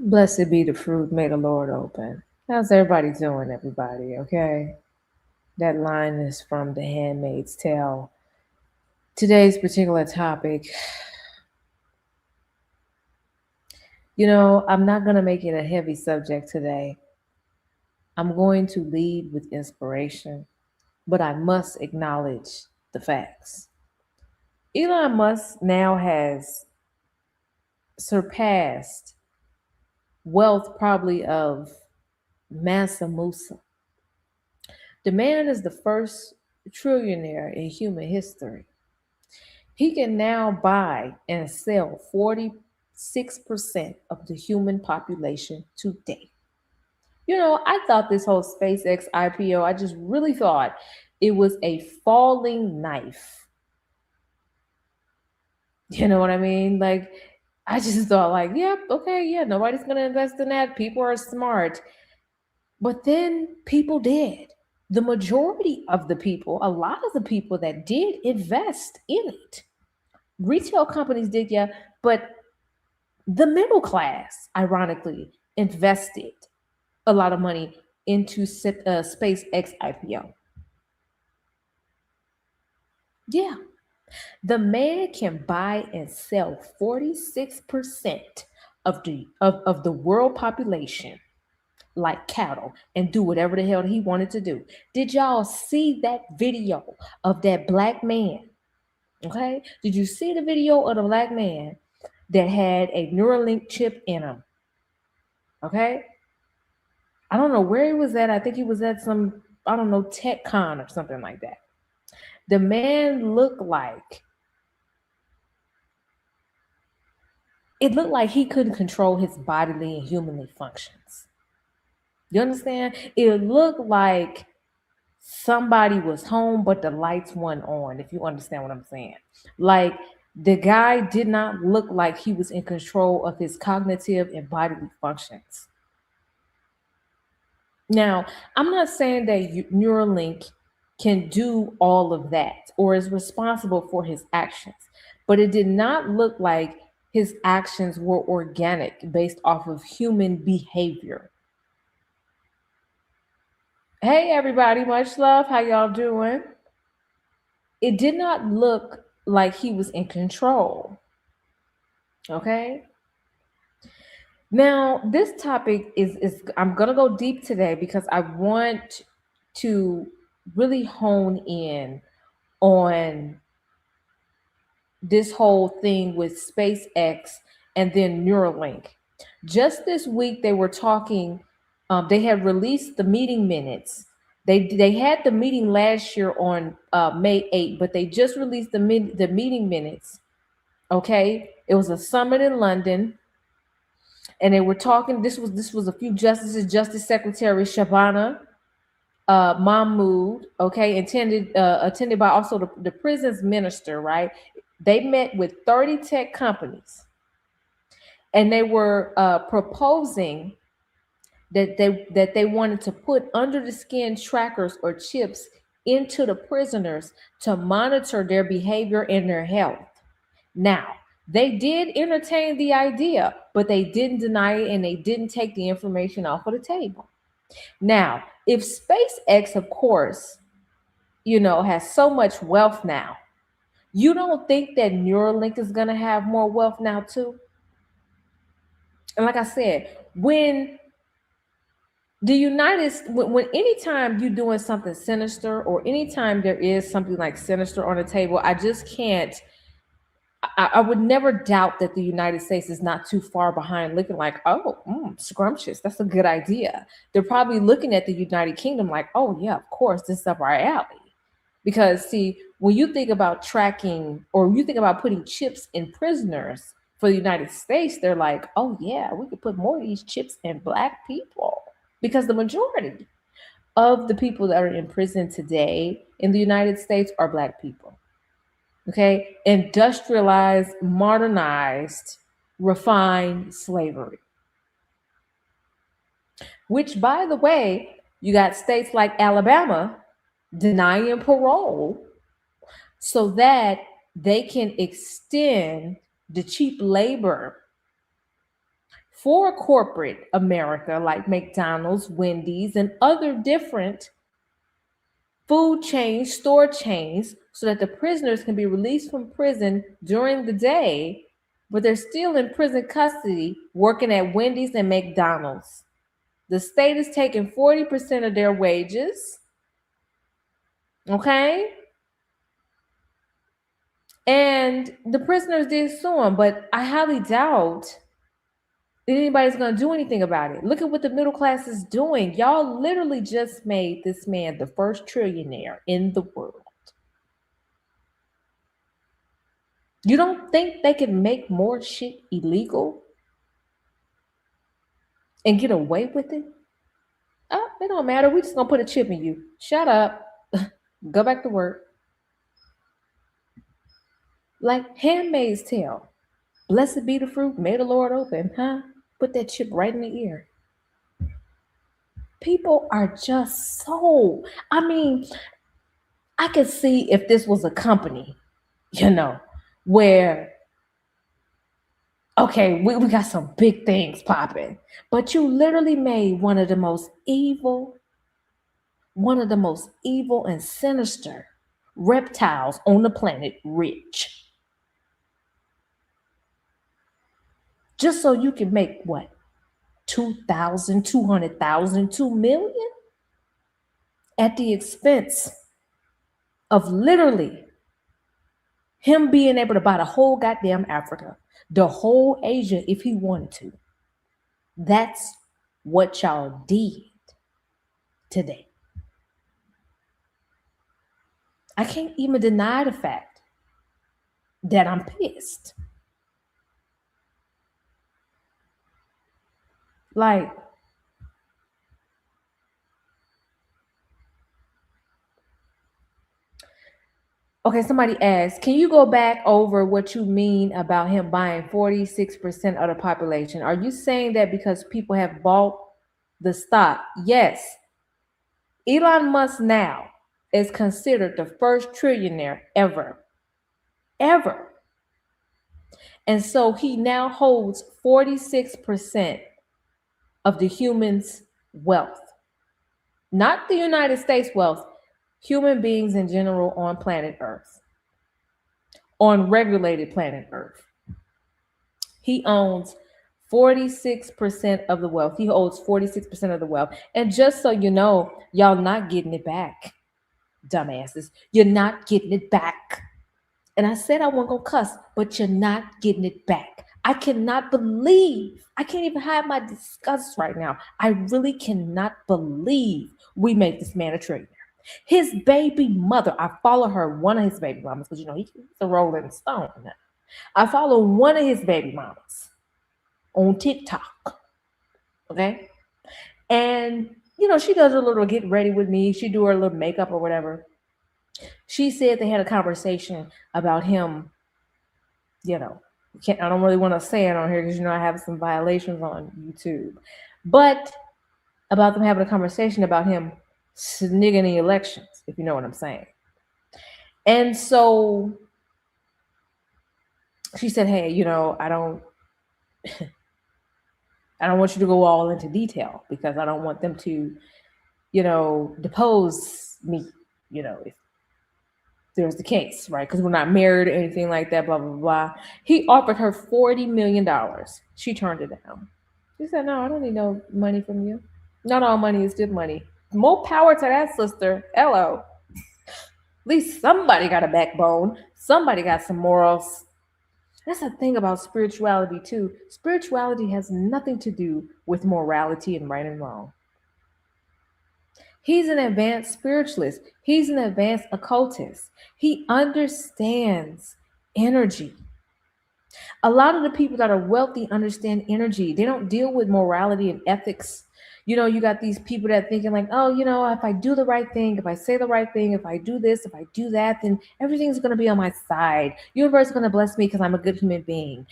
Blessed be the fruit, may the Lord open. How's everybody doing, everybody? Okay? That line is from The Handmaid's Tale. Today's particular topic, I'm not going to make it a heavy subject today. I'm going to lead with inspiration, but I must acknowledge the facts. Elon Musk now has surpassed wealth probably of Mansa Musa. The man is the first trillionaire in human history. He can now buy and sell 46% of the human population today. I thought this whole SpaceX IPO, I just really thought it was a falling knife. You know what I mean? Like, I just thought, like, yep, okay, yeah, nobody's going to invest in that. People are smart. But then people did. The majority of the people, a lot of the people that did invest in it, retail companies did, yeah, but the middle class, ironically, invested a lot of money into SpaceX IPO. Yeah, the man can buy and sell 46% of the world population like cattle and do whatever the hell he wanted to do. Did y'all see that video of that black man? Okay, did you see the video of the black man that had a Neuralink chip in him? Okay, I don't know where he was at. I think he was at some, I don't know, tech con or something like that. The man looked like he couldn't control his bodily and humanly functions. You understand? It looked like somebody was home, but the lights weren't on, if you understand what I'm saying. Like, the guy did not look like he was in control of his cognitive and bodily functions. Now, I'm not saying that Neuralink can do all of that or is responsible for his actions, but it did not look like his actions were organic based off of human behavior. Hey, everybody, much love. How y'all doing? It did not look like he was in control. Okay. Now, this topic is I'm gonna go deep today because I want to really hone in on this whole thing with SpaceX and then Neuralink. Just this week, they were talking. They had released the meeting minutes. They had the meeting last year on May 8th, but they just released the meeting minutes. Okay, it was a summit in London, and they were talking. This was a few justices, Justice Secretary Shabana, Mahmood, okay, attended by also the prisons minister, right? They met with 30 tech companies, and they were proposing that they wanted to put under the skin trackers or chips into the prisoners to monitor their behavior and their health. Now, they did entertain the idea, but they didn't deny it and they didn't take the information off of the table. Now, if SpaceX, of course, has so much wealth now, you don't think that Neuralink is going to have more wealth now, too? And like I said, when when anytime you're doing something sinister or anytime there is something like sinister on the table, I just can't I would never doubt that the United States is not too far behind, looking like, oh, scrumptious. That's a good idea. They're probably looking at the United Kingdom like, oh, yeah, of course, this is up our alley. Because, see, when you think about tracking or you think about putting chips in prisoners for the United States, they're like, oh, yeah, we could put more of these chips in Black people. Because the majority of the people that are in prison today in the United States are Black people. Okay, industrialized, modernized, refined slavery. Which, by the way, you got states like Alabama denying parole so that they can extend the cheap labor for corporate America, like McDonald's, Wendy's, and other different food chains, store chains, so that the prisoners can be released from prison during the day, but they're still in prison custody working at Wendy's and McDonald's. The state is taking 40% of their wages. Okay? And the prisoners did sue them, but I highly doubt anybody's going to do anything about it. Look at what the middle class is doing. Y'all literally just made this man the first trillionaire in the world. You don't think they can make more shit illegal and get away with it? Oh, it don't matter. We just going to put a chip in you. Shut up. Go back to work. Like Handmaid's Tale. Blessed be the fruit, may the Lord open, huh? Put that chip right in the ear. People are just so, I mean, I could see if this was a company, where, okay, we got some big things popping, but you literally made one of the most evil and sinister reptiles on the planet rich. Just so you can make what? 200,000, 2 million at the expense of literally him being able to buy the whole goddamn Africa, the whole Asia if he wanted to. That's what y'all did today. I can't even deny the fact that I'm pissed. Like, okay, somebody asked, can you go back over what you mean about him buying 46% of the population? Are you saying that because people have bought the stock? Yes. Elon Musk now is considered the first trillionaire ever. And so he now holds 46% of the humans' wealth. Not the United States wealth, human beings in general on planet Earth. On regulated planet Earth. He owns 46% of the wealth. He holds 46% of the wealth. And just so you know, y'all not getting it back, dumbasses. You're not getting it back. And I said I wasn't going to cuss, but you're not getting it back. I cannot believe, I can't even hide my disgust right now. I really cannot believe we made this man a trillionaire. His baby mother, I follow her, one of his baby mamas, because he's a Rolling Stone. I follow one of his baby mamas on TikTok. Okay? And, she does a little get ready with me. She do her little makeup or whatever. She said they had a conversation about him, I don't really want to say it on here because, I have some violations on YouTube. But about them having a conversation about him snigging the elections, if you know what I'm saying. And so she said, hey, I don't want you to go all into detail because I don't want them to, depose me, if there's the case, right? Because we're not married or anything like that, blah, blah, blah. He offered her $40 million. She turned it down. She said, no, I don't need no money from you. Not all money is good money. More power to that, sister. Hello. At least somebody got a backbone. Somebody got some morals. That's the thing about spirituality, too. Spirituality has nothing to do with morality and right and wrong. He's an advanced spiritualist. He's an advanced occultist. He understands energy. A lot of the people that are wealthy understand energy. They don't deal with morality and ethics. You got these people that are thinking like, oh, if I do the right thing, if I say the right thing, if I do this, if I do that, then everything's going to be on my side. Universe is going to bless me because I'm a good human being.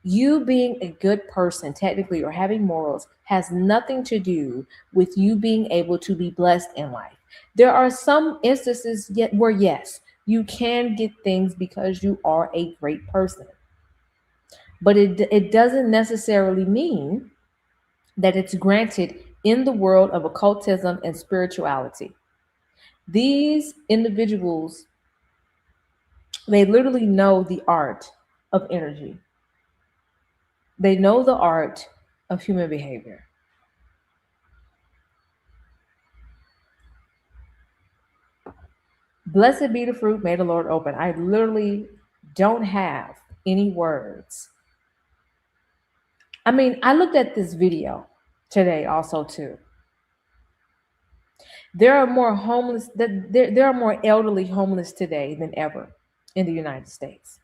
You being a good person, technically, or having morals has nothing to do with you being able to be blessed in life. There are some instances where, yes, you can get things because you are a great person. but it doesn't necessarily mean that it's granted in the world of occultism and spirituality. These individuals, they literally know the art of energy. They know the art of human behavior. Blessed be the fruit, may the Lord open. I literally don't have any words. I mean, I looked at this video today also too. There are more homeless, there are more elderly homeless today than ever in the United States.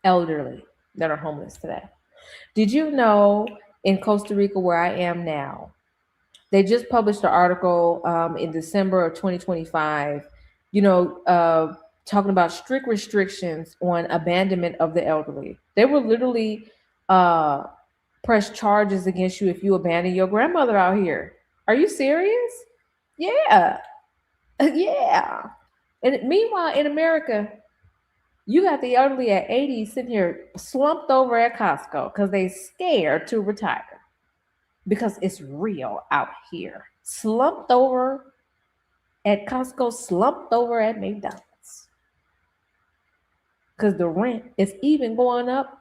Elderly that are homeless today. Did you know in Costa Rica, where I am now, they just published an article in December of 2025, talking about strict restrictions on abandonment of the elderly. They will literally press charges against you if you abandon your grandmother out here. Are you serious? Yeah. Yeah. And meanwhile, in America, you got the elderly at 80 sitting here slumped over at Costco because they scared to retire because it's real out here. Slumped over at Costco, slumped over at McDonald's because the rent is even going up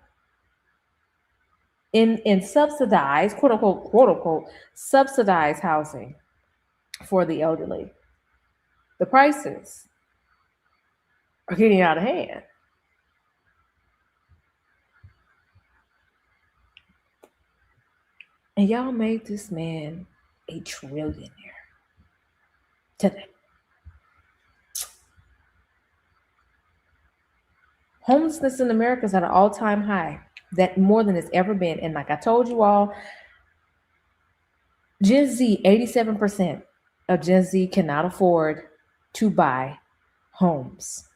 in subsidized, quote unquote, subsidized housing for the elderly. The prices are getting out of hand. And y'all made this man a trillionaire today. Homelessness in America is at an all-time high, that more than it's ever been. And like I told you all, Gen Z, 87% of Gen Z cannot afford to buy homes.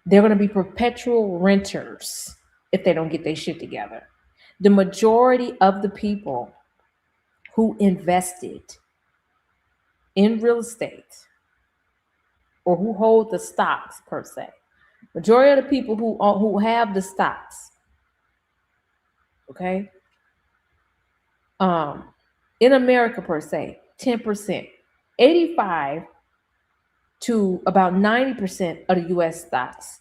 They're going to be perpetual renters if they don't get their shit together. The majority of the people who invested in real estate or who hold the stocks per se, majority of the people who have the stocks, okay, in America per se, 10%, 85 to about 90% of the U.S. stocks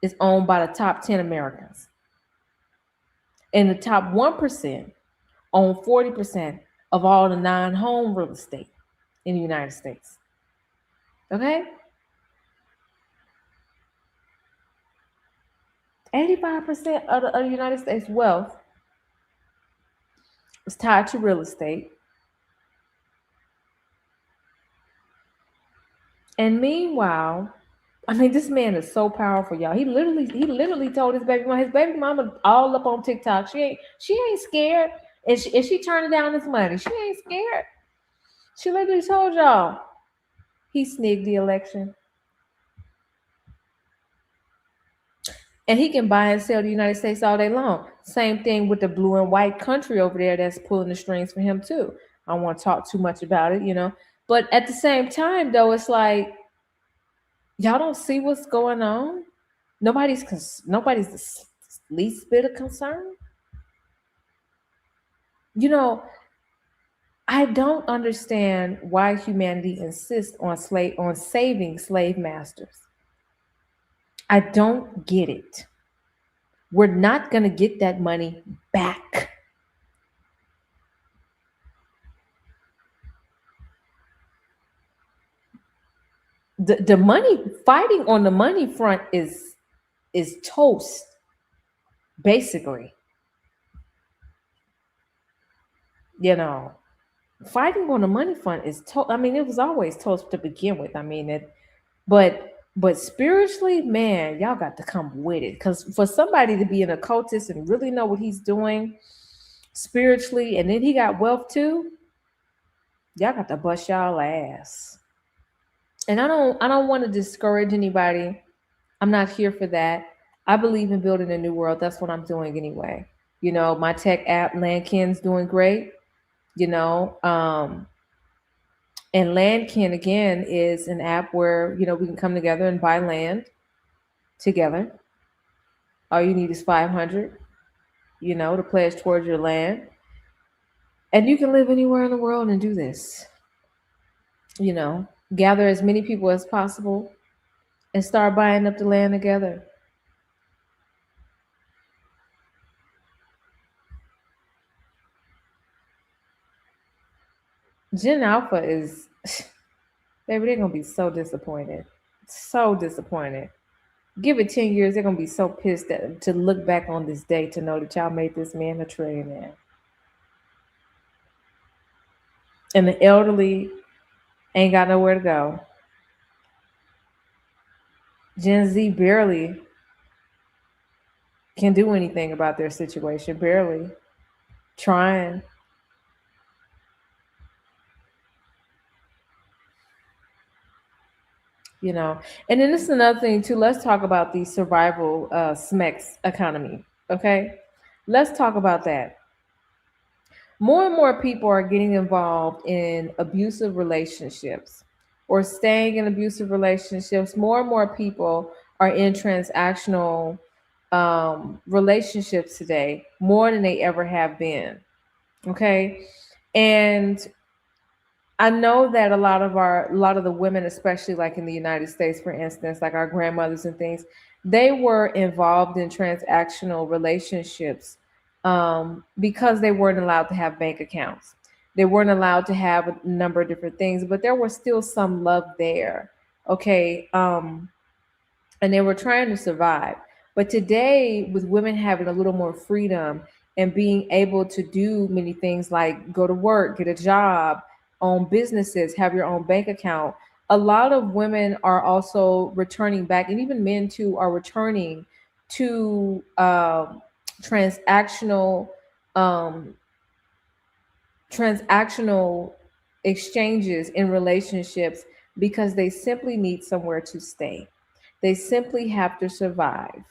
is owned by the top 10 Americans. And the top 1% own 40% of all the non-home real estate in the United States. Okay? 85% of the United States wealth is tied to real estate. And meanwhile, I mean, this man is so powerful, y'all. He literally told his baby mama all up on TikTok. She ain't scared. And she turning down this money. She ain't scared. She literally told y'all he snigged the election. And he can buy and sell the United States all day long. Same thing with the blue and white country over there that's pulling the strings for him too. I don't want to talk too much about it, But at the same time, though, it's like, y'all don't see what's going on. Nobody's the least bit of concern. I don't understand why humanity insists on saving slave masters. I don't get it. We're not going to get that money back. The money, fighting on the money front is toast, basically. Fighting on the money front is toast. I mean, it was always toast to begin with. I mean, but spiritually, man, y'all got to come with it. Because for somebody to be an occultist and really know what he's doing spiritually, and then he got wealth too, y'all got to bust y'all ass. And I don't want to discourage anybody. I'm not here for that. I believe in building a new world. That's what I'm doing anyway. My tech app, Landkin's doing great. And Landkin, again, is an app where, we can come together and buy land together. All you need is 500. to pledge towards your land. And you can live anywhere in the world and do this, you know, gather as many people as possible and start buying up the land together. Gen Alpha is, baby, they're going to be so disappointed. So disappointed. Give it 10 years, they're going to be so pissed to look back on this day to know that y'all made this man a trillionaire. And the elderly ain't got nowhere to go. Gen Z barely can do anything about their situation, barely trying. you know. And then this is another thing too. Let's talk about the survival SMEX economy. Okay, let's talk about that. More and more people are getting involved in abusive relationships or staying in abusive relationships. More and more people are in transactional relationships today, more than they ever have been. Okay, and I know that a lot of the women, especially like in the United States, for instance, like our grandmothers and things, they were involved in transactional relationships because they weren't allowed to have bank accounts. They weren't allowed to have a number of different things, but there was still some love there. Okay. And they were trying to survive. But today, with women having a little more freedom and being able to do many things like go to work, get a job, own businesses, have your own bank account, a lot of women are also returning back, and even men too are returning to transactional um, transactional exchanges in relationships because they simply need somewhere to stay. They simply have to survive.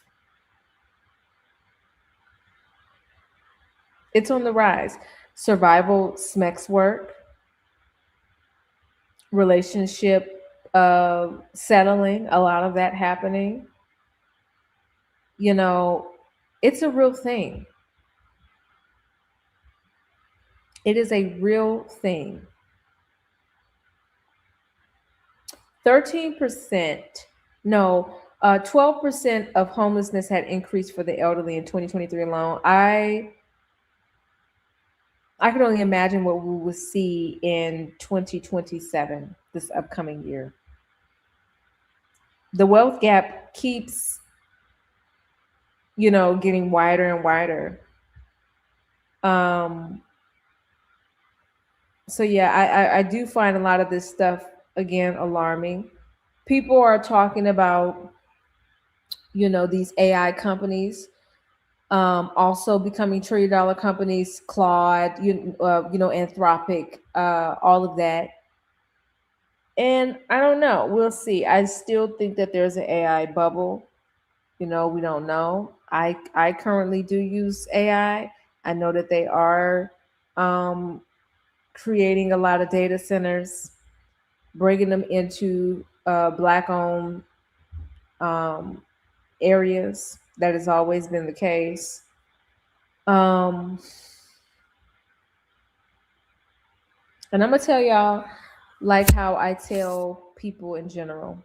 It's on the rise. Survival SMEX work, relationship settling, a lot of that happening. You know, it's a real thing. It is a real thing. 13%, no, 12% of homelessness had increased for the elderly in 2023 alone. I can only imagine what we will see in 2027, this upcoming year. The wealth gap keeps, getting wider and wider. Um, so yeah, I do find a lot of this stuff again alarming. People are talking about, these AI companies also becoming $1 trillion companies, Claude, Anthropic, all of that. And I don't know. We'll see. I still think that there's an AI bubble. We don't know. I currently do use AI. I know that they are um, creating a lot of data centers, bringing them into Black-owned um, areas. That has always been the case. Um, and I'm gonna tell y'all, like how I tell people in general,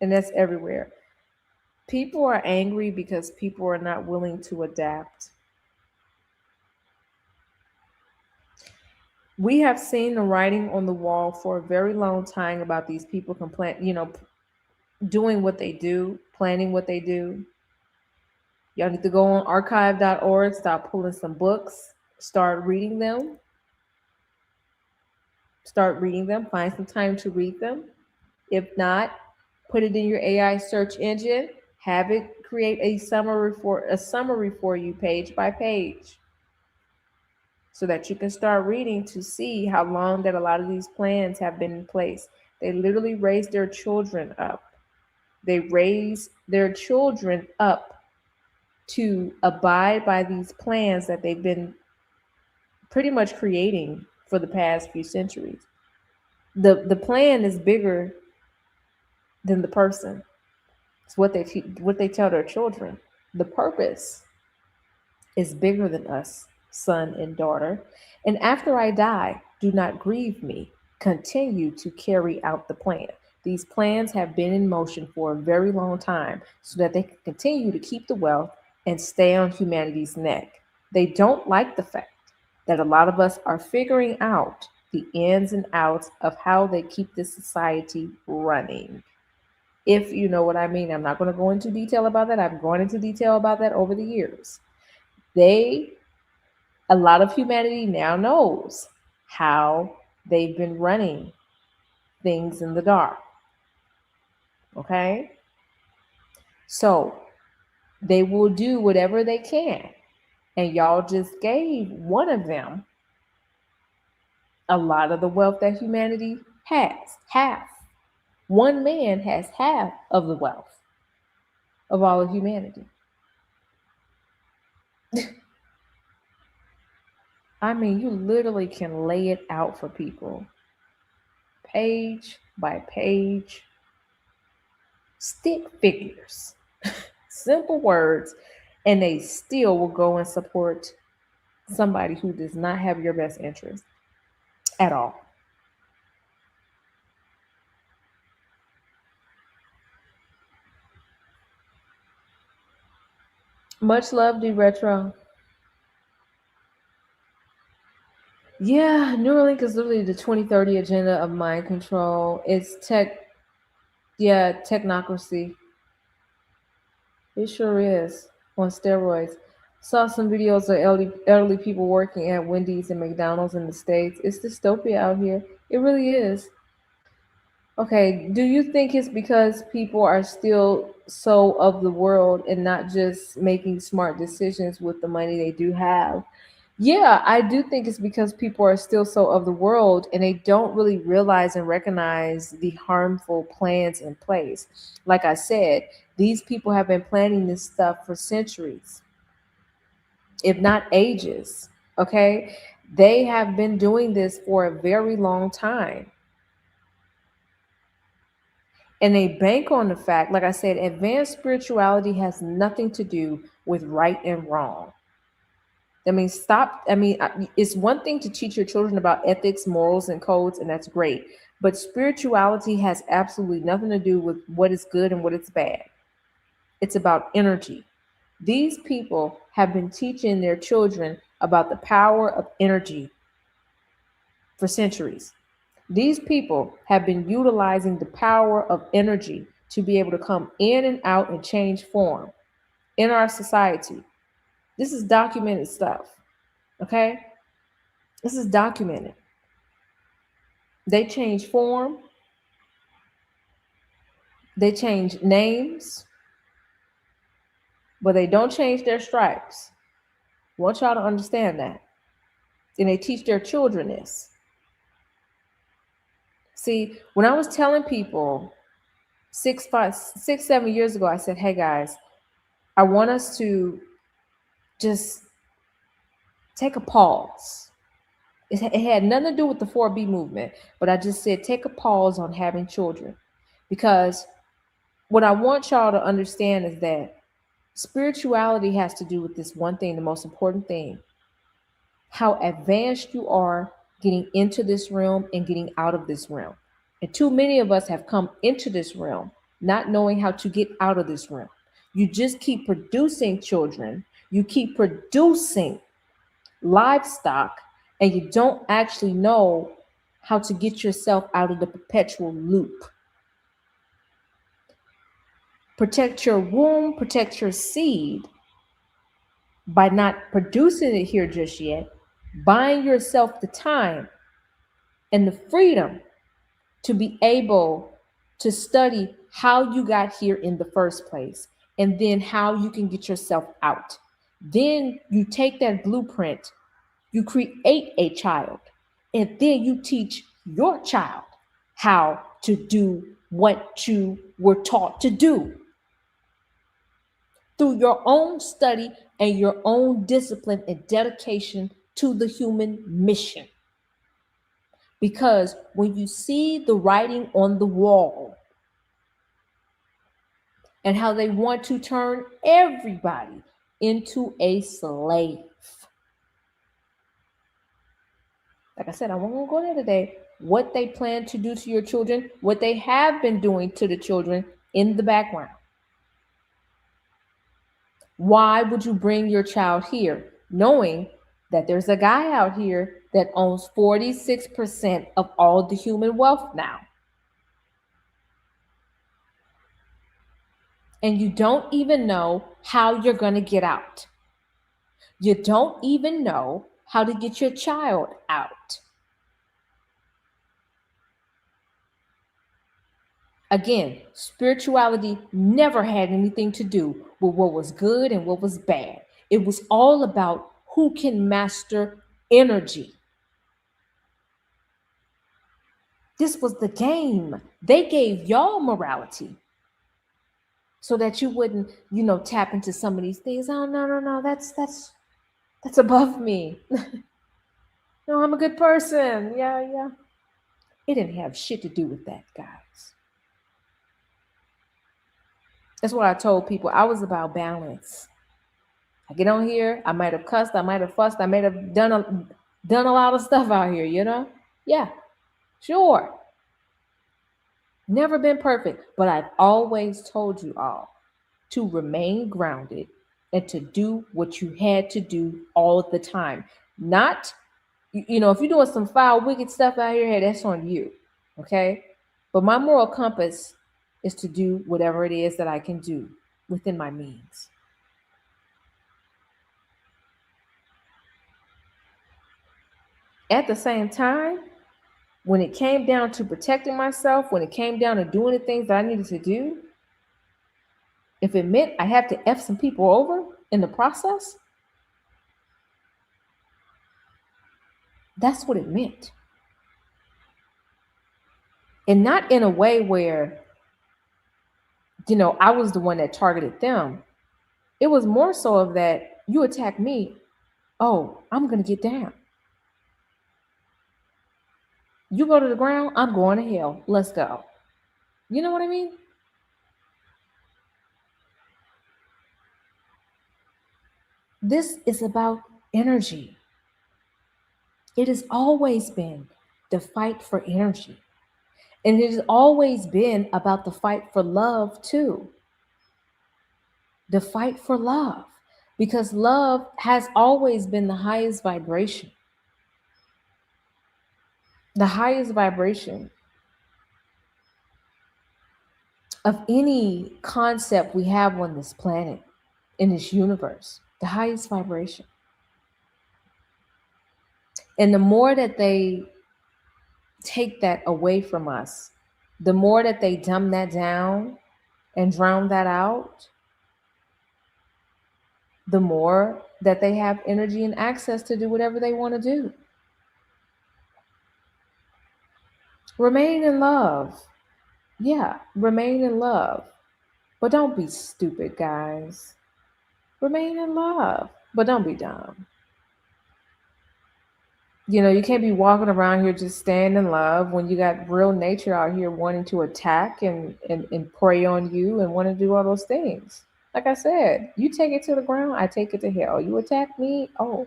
and that's everywhere. People are angry because people are not willing to adapt. We have seen the writing on the wall for a very long time about these people doing what they do, planning what they do. Y'all need to go on archive.org, start pulling some books, start reading them, find some time to read them. If not, put it in your AI search engine, have it create a summary for you page by page so that you can start reading to see how long that a lot of these plans have been in place. They literally raise their children up. They raise their children up to abide by these plans that they've been pretty much creating for the past few centuries. The plan is bigger than the person. It's what they tell their children. The purpose is bigger than us, son and daughter. And after I die, do not grieve me. Continue to carry out the plan. These plans have been in motion for a very long time so that they can continue to keep the wealth and stay on humanity's neck. They don't like the fact that a lot of us are figuring out the ins and outs of how they keep this society running. If you know what I mean, I'm not going to go into detail about that. I've gone into detail about that over the years. They, a lot of humanity now knows how they've been running things in the dark. Okay? So they will do whatever they can. And y'all just gave one of them a lot of the wealth that humanity has. Half. One man has half of the wealth of all of humanity. I mean, you literally can lay it out for people, page by page, stick figures, simple words, and they still will go and support somebody who does not have your best interest at all. Much love, D Retro. Yeah, Neuralink is literally the 2030 agenda of mind control. It's technocracy. It sure is on steroids. Saw some videos of elderly people working at Wendy's and McDonald's in the States. It's dystopia out here. It really is. Okay, do you think it's because people are still so of the world and not just making smart decisions with the money they do have? Yeah, I do think it's because people are still so of the world and they don't really realize and recognize the harmful plans in place. Like I said, these people have been planning this stuff for centuries, if not ages. Okay, they have been doing this for a very long time. And they bank on the fact, like I said, advanced spirituality has nothing to do with right and wrong. I mean, stop. I mean, it's one thing to teach your children about ethics, morals, and codes, and that's great. But spirituality has absolutely nothing to do with what is good and what is bad. It's about energy. These people have been teaching their children about the power of energy for centuries. These people have been utilizing the power of energy to be able to come in and out and change form in our society. This is documented stuff. Okay? This is documented. They change form, they change names, but they don't change their stripes. I want y'all to understand that. And they teach their children this. See, when I was telling people 7 years ago, I said, hey guys, I want us to just take a pause. It had nothing to do with the 4B movement, but I just said take a pause on having children. Because what I want y'all to understand is that spirituality has to do with this one thing, the most important thing: how advanced you are getting into this realm and getting out of this realm. And too many of us have come into this realm not knowing how to get out of this realm. You just keep producing children, you keep producing livestock, and you don't actually know how to get yourself out of the perpetual loop. Protect your womb, protect your seed by not producing it here just yet, buying yourself the time and the freedom to be able to study how you got here in the first place, and then how you can get yourself out. Then you take that blueprint, you create a child, and then you teach your child how to do what you were taught to do through your own study and your own discipline and dedication to the human mission. Because when you see the writing on the wall and how they want to turn everybody into a slave. Like I said, I won't go there today. What they plan to do to your children, what they have been doing to the children in the background. Why would you bring your child here knowing that there's a guy out here that owns 46% of all the human wealth now? And you don't even know how you're going to get out. You don't even know how to get your child out. Again, spirituality never had anything to do with what was good and what was bad. It was all about who can master energy. This was the game. They gave y'all morality so that you wouldn't, tap into some of these things. Oh, no, that's above me. No, I'm a good person. Yeah. It didn't have shit to do with that, guys. That's what I told people. I was about balance. I get on here, I might have cussed, I might have fussed, I might have done a lot of stuff out here, Yeah, sure. Never been perfect, but I've always told you all to remain grounded and to do what you had to do all the time. Not, if you're doing some foul, wicked stuff out here, hey, that's on you, okay? But my moral compass is to do whatever it is that I can do within my means. At the same time, when it came down to protecting myself, when it came down to doing the things that I needed to do, if it meant I had to F some people over in the process, that's what it meant. And not in a way where, I was the one that targeted them. It was more so of that you attack me, oh, I'm going to get down. You go to the ground, I'm going to hell. Let's go. You know what I mean? This is about energy. It has always been the fight for energy. And it has always been about the fight for love, too. The fight for love. Because love has always been the highest vibration. The highest vibration of any concept we have on this planet, in this universe. The highest vibration. And the more that they take that away from us, the more that they dumb that down and drown that out, the more that they have energy and access to do whatever they want to do. Remain in love. Yeah, remain in love. But don't be stupid, guys. Remain in love, but don't be dumb. You can't be walking around here just staying in love when you got real nature out here wanting to attack and prey on you and want to do all those things. Like I said, you take it to the ground, I take it to hell. You attack me, oh,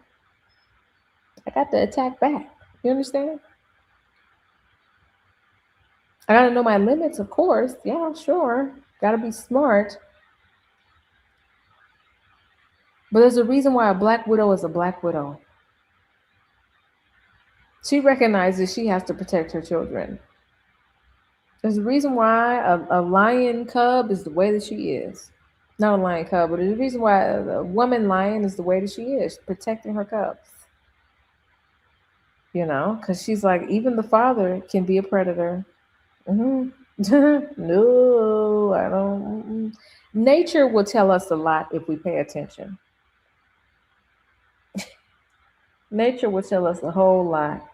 I got to attack back. You understand? I got to know my limits, of course. Yeah, sure. Got to be smart. But there's a reason why a black widow is a black widow. She recognizes she has to protect her children. There's a reason why a lion cub is the way that she is. Not a lion cub, but there's a reason why a woman lion is the way that she is, protecting her cubs. Because she's like, even the father can be a predator. No, I don't. Nature will tell us a lot if we pay attention. Nature will tell us a whole lot.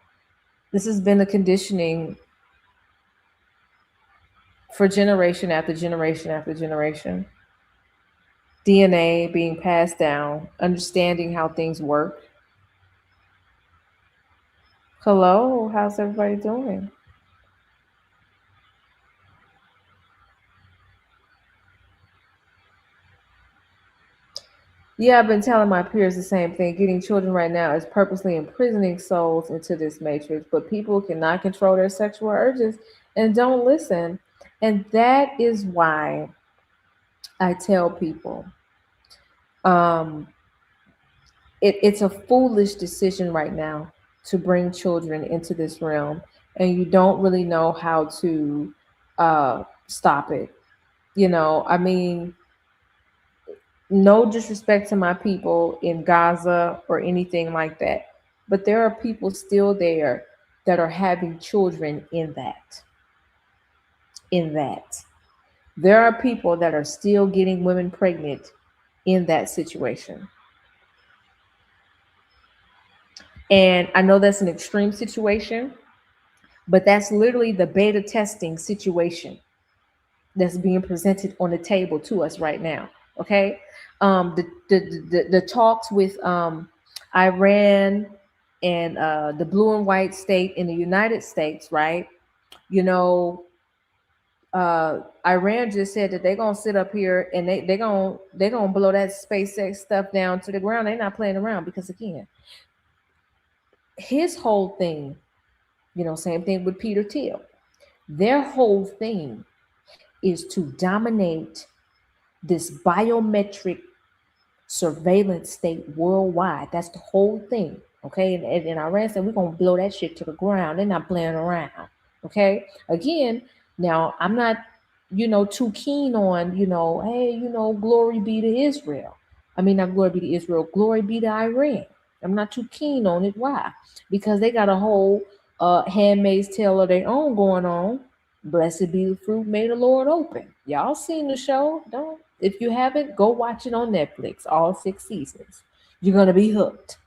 This has been the conditioning for generation after generation after generation. DNA being passed down, understanding how things work. Hello, how's everybody doing? Yeah, I've been telling my peers the same thing. Getting children right now is purposely imprisoning souls into this matrix, but people cannot control their sexual urges and don't listen. And that is why I tell people um, it's a foolish decision right now to bring children into this realm, and you don't really know how to stop it. I mean, no disrespect to my people in Gaza or anything like that, but there are people still there that are having children in that. In that. There are people that are still getting women pregnant in that situation. And I know that's an extreme situation, but that's literally the beta testing situation that's being presented on the table to us right now. Okay. The talks with Iran and the blue and white state in the United States, right? You know, Iran just said that they're gonna sit up here and they gonna blow that SpaceX stuff down to the ground. They're not playing around because again, his whole thing, same thing with Peter Thiel. Their whole thing is to dominate this biometric surveillance state worldwide. That's the whole thing. Okay. And Iran said, we're going to blow that shit to the ground. They're not playing around. Okay. Again, now I'm not, too keen on, hey, glory be to Israel. I mean, not glory be to Israel, glory be to Iran. I'm not too keen on it. Why? Because they got a whole handmaid's tale of their own going on. Blessed be the fruit made the Lord open. Y'all seen the show? Don't. If you haven't, go watch it on Netflix, all 6 seasons. You're going to be hooked.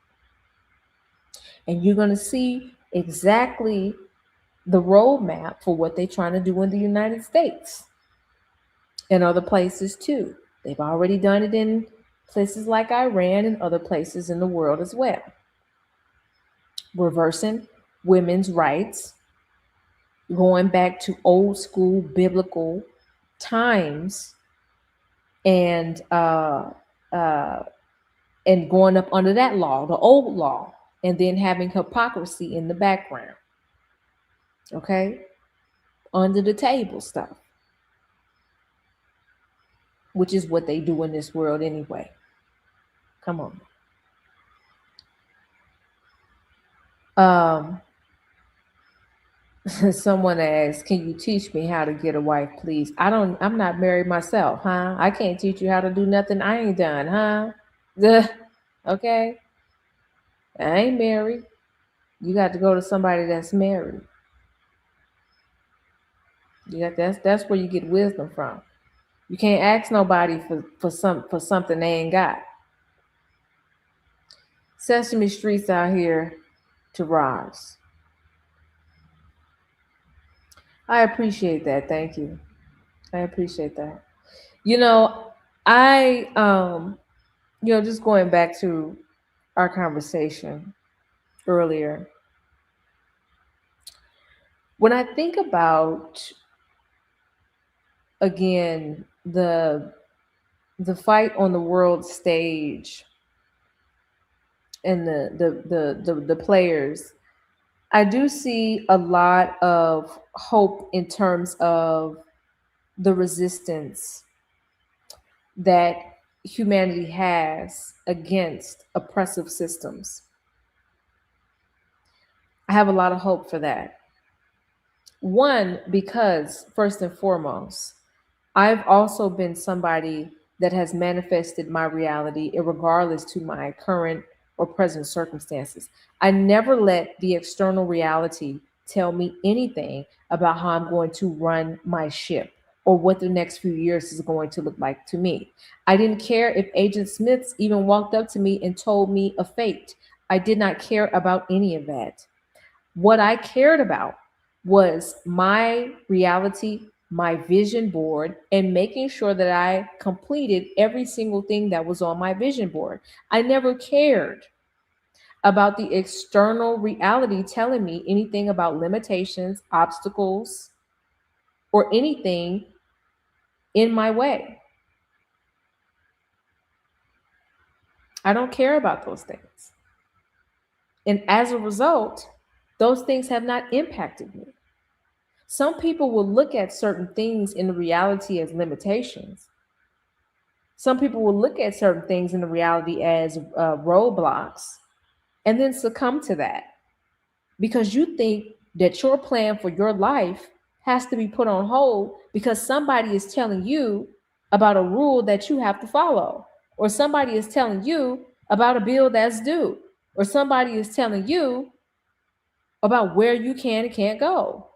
And you're going to see exactly the roadmap for what they're trying to do in the United States and other places too. They've already done it in places like Iran and other places in the world as well. Reversing women's rights, going back to old school biblical times, and going up under that law, the old law, and then having hypocrisy in the background. Okay? Under the table stuff, which is what they do in this world anyway. Come on. Someone asked, can you teach me how to get a wife, please? I'm not married myself, huh? I can't teach you how to do nothing I ain't done, huh? Okay? I ain't married. You got to go to somebody that's married. That's where you get wisdom from. You can't ask nobody for something they ain't got. Sesame Street's out here to rise. I appreciate that. Thank you. I appreciate that. I just going back to our conversation earlier. When I think about again the fight on the world stage and the players, I do see a lot of hope in terms of the resistance that humanity has against oppressive systems. I have a lot of hope for that. One, because first and foremost, I've also been somebody that has manifested my reality regardless to my current or present circumstances. I never let the external reality tell me anything about how I'm going to run my ship or what the next few years is going to look like to me. I didn't care if Agent Smiths even walked up to me and told me a fate. I did not care about any of that. What I cared about was my reality, my vision board, and making sure that I completed every single thing that was on my vision board. I never cared about the external reality telling me anything about limitations, obstacles, or anything in my way. I don't care about those things. And as a result, those things have not impacted me. Some people will look at certain things in reality as limitations. Some people will look at certain things in the reality as roadblocks and then succumb to that because you think that your plan for your life has to be put on hold because somebody is telling you about a rule that you have to follow, or somebody is telling you about a bill that's due, or somebody is telling you about where you can and can't go.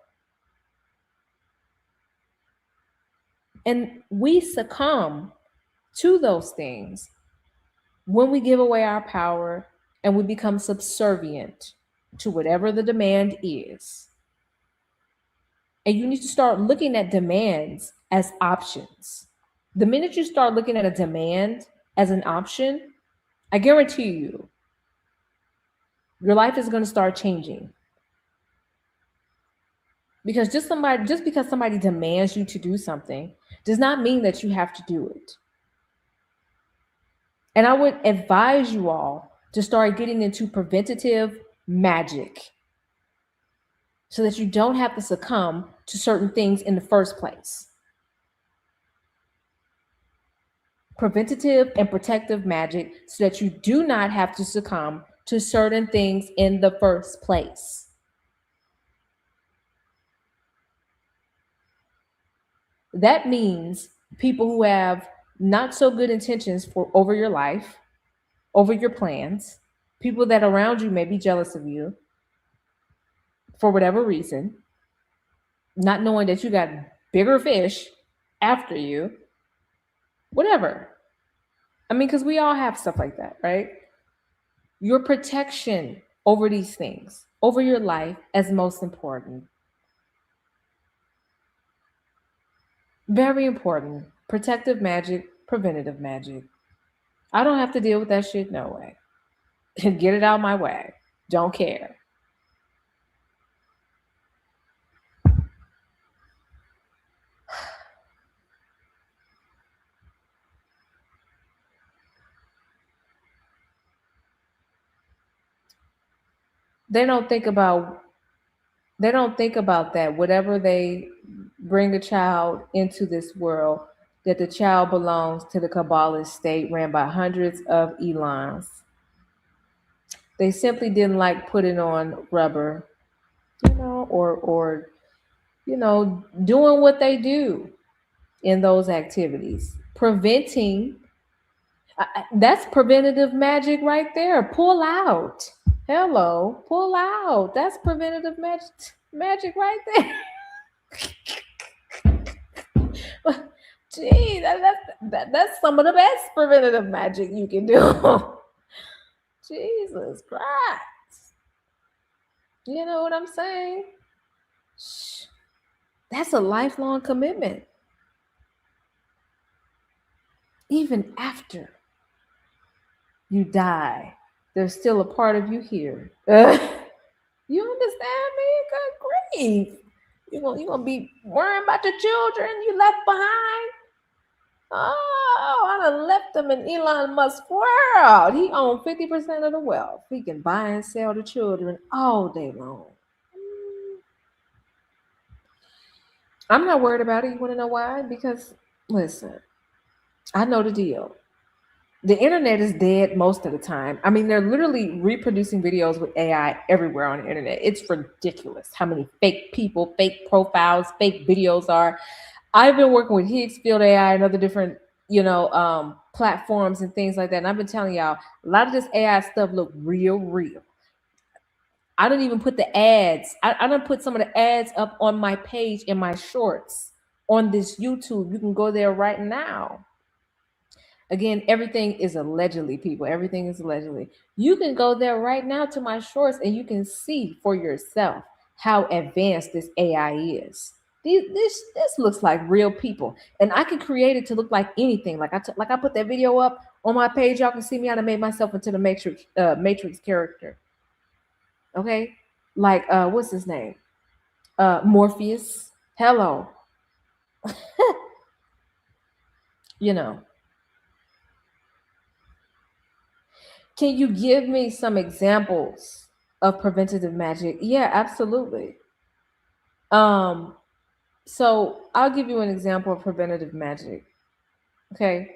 And we succumb to those things when we give away our power and we become subservient to whatever the demand is. And you need to start looking at demands as options. The minute you start looking at a demand as an option, I guarantee you, your life is going to start changing. Because just because somebody demands you to do something does not mean that you have to do it. And I would advise you all to start getting into preventative magic so that you don't have to succumb to certain things in the first place. Preventative and protective magic so that you do not have to succumb to certain things in the first place. That means people who have not so good intentions for over your life, over your plans, people that around you may be jealous of you for whatever reason, not knowing that you got bigger fish after you, whatever. I mean, because we all have stuff like that, right? Your protection over these things, over your life, as most important. Very important. Protective magic, preventative magic. I don't have to deal with that shit, no way. Get it out of my way. Don't care. They don't think about that. Whatever they bring a child into this world, that the child belongs to the Kabbalist state ran by hundreds of Elons. They simply didn't like putting on rubber, or doing what they do in those activities. Preventing, that's preventative magic right there. Pull out. Hello, pull out. That's preventative magic right there. Gee, that's some of the best preventative magic you can do. Jesus Christ. You know what I'm saying? That's a lifelong commitment. Even after you die, there's still a part of you here. You understand me? Good grief. You're gonna be worrying about the children you left behind. Oh, I done left them in Elon Musk's world. He owns 50% of the wealth. He can buy and sell the children all day long. I'm not worried about it. You want to know why? Because, listen, I know the deal. The internet is dead most of the time. I mean, they're literally reproducing videos with AI everywhere on the internet. It's ridiculous how many fake people, fake profiles, fake videos are. I've been working with Higgs Field AI and other different, platforms and things like that. And I've been telling y'all, a lot of this AI stuff look real. I don't even put the ads. I don't put some of the ads up on my page in my shorts on this YouTube. You can go there right now. Again, everything is allegedly, people. Everything is allegedly. You can go there right now to my shorts and you can see for yourself how advanced this AI is. This looks like real people, and I can create it to look like anything. Like I put that video up on my page. Y'all can see me how to make myself into the Matrix character. Okay, like what's his name? Morpheus. Hello. Can you give me some examples of preventative magic? Yeah, absolutely. Um, so I'll give you an example of preventative magic. Okay.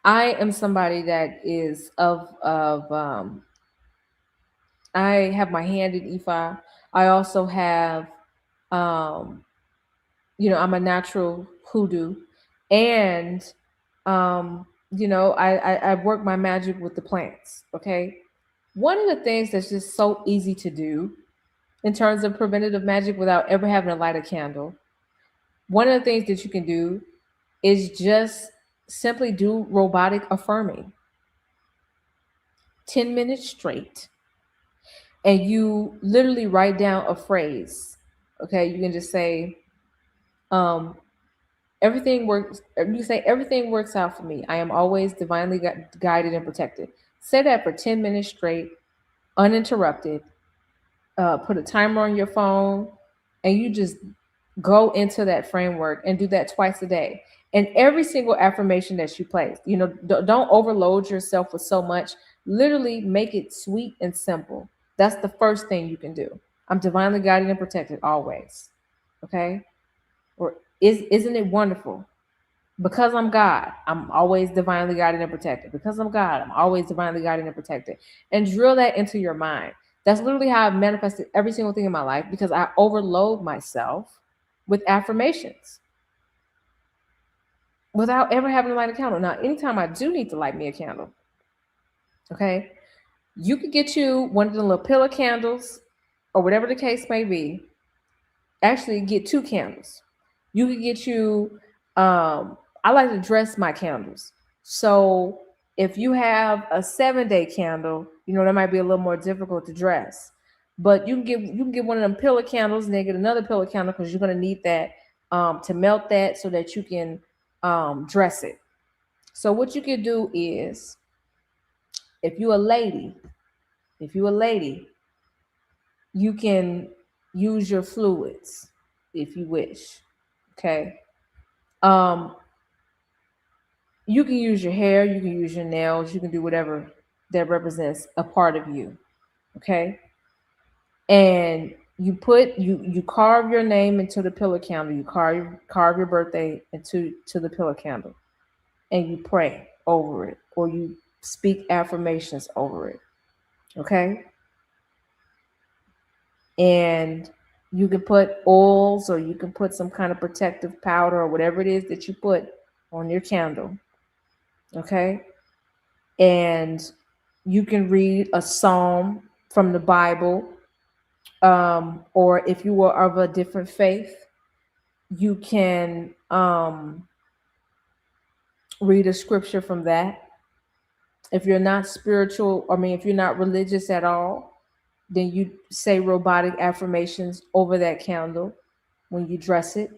I am somebody that is of I have my hand in Ifa. I also have um I'm a natural hoodoo, and I work my magic with the plants. Okay. One of the things that's just so easy to do in terms of preventative magic without ever having to light a candle, one of the things that you can do is just simply do robotic affirming 10 minutes straight, and you literally write down a phrase. Okay, you can just say, um, everything works. You say, everything works out for me. I am always divinely guided and protected. Say that for 10 minutes straight, uninterrupted. Put a timer on your phone, and you just go into that framework and do that twice a day. And every single affirmation that you place, don't overload yourself with so much. Literally make it sweet and simple. That's the first thing you can do. I'm divinely guided and protected always. Okay? Or isn't it wonderful? Because I'm God, I'm always divinely guided and protected. Because I'm God, I'm always divinely guided and protected. And drill that into your mind. That's literally how I've manifested every single thing in my life, because I overload myself with affirmations without ever having to light a candle. Now, anytime I do need to light me a candle, okay, you could get you one of the little pillar candles or whatever the case may be. Actually, get 2 candles. You could get you, I like to dress my candles. So if you have a 7-day candle, that might be a little more difficult to dress. But you can get one of them pillar candles, and then get another pillar candle, because you're gonna need that to melt that so that you can dress it. So what you can do is, if you're a lady, you can use your fluids if you wish. Okay. Um, you can use your hair, you can use your nails, you can do whatever that represents a part of you. Okay. And you carve your name into the pillar candle. You carve your birthday into the pillar candle, and you pray over it, or you speak affirmations over it. Okay. And you can put oils, or you can put some kind of protective powder, or whatever it is that you put on your candle. Okay. And you can read a psalm from the Bible, or if you were of a different faith, you can read a scripture from that. If you're not spiritual, if you're not religious at all, then you say robotic affirmations over that candle when you dress it.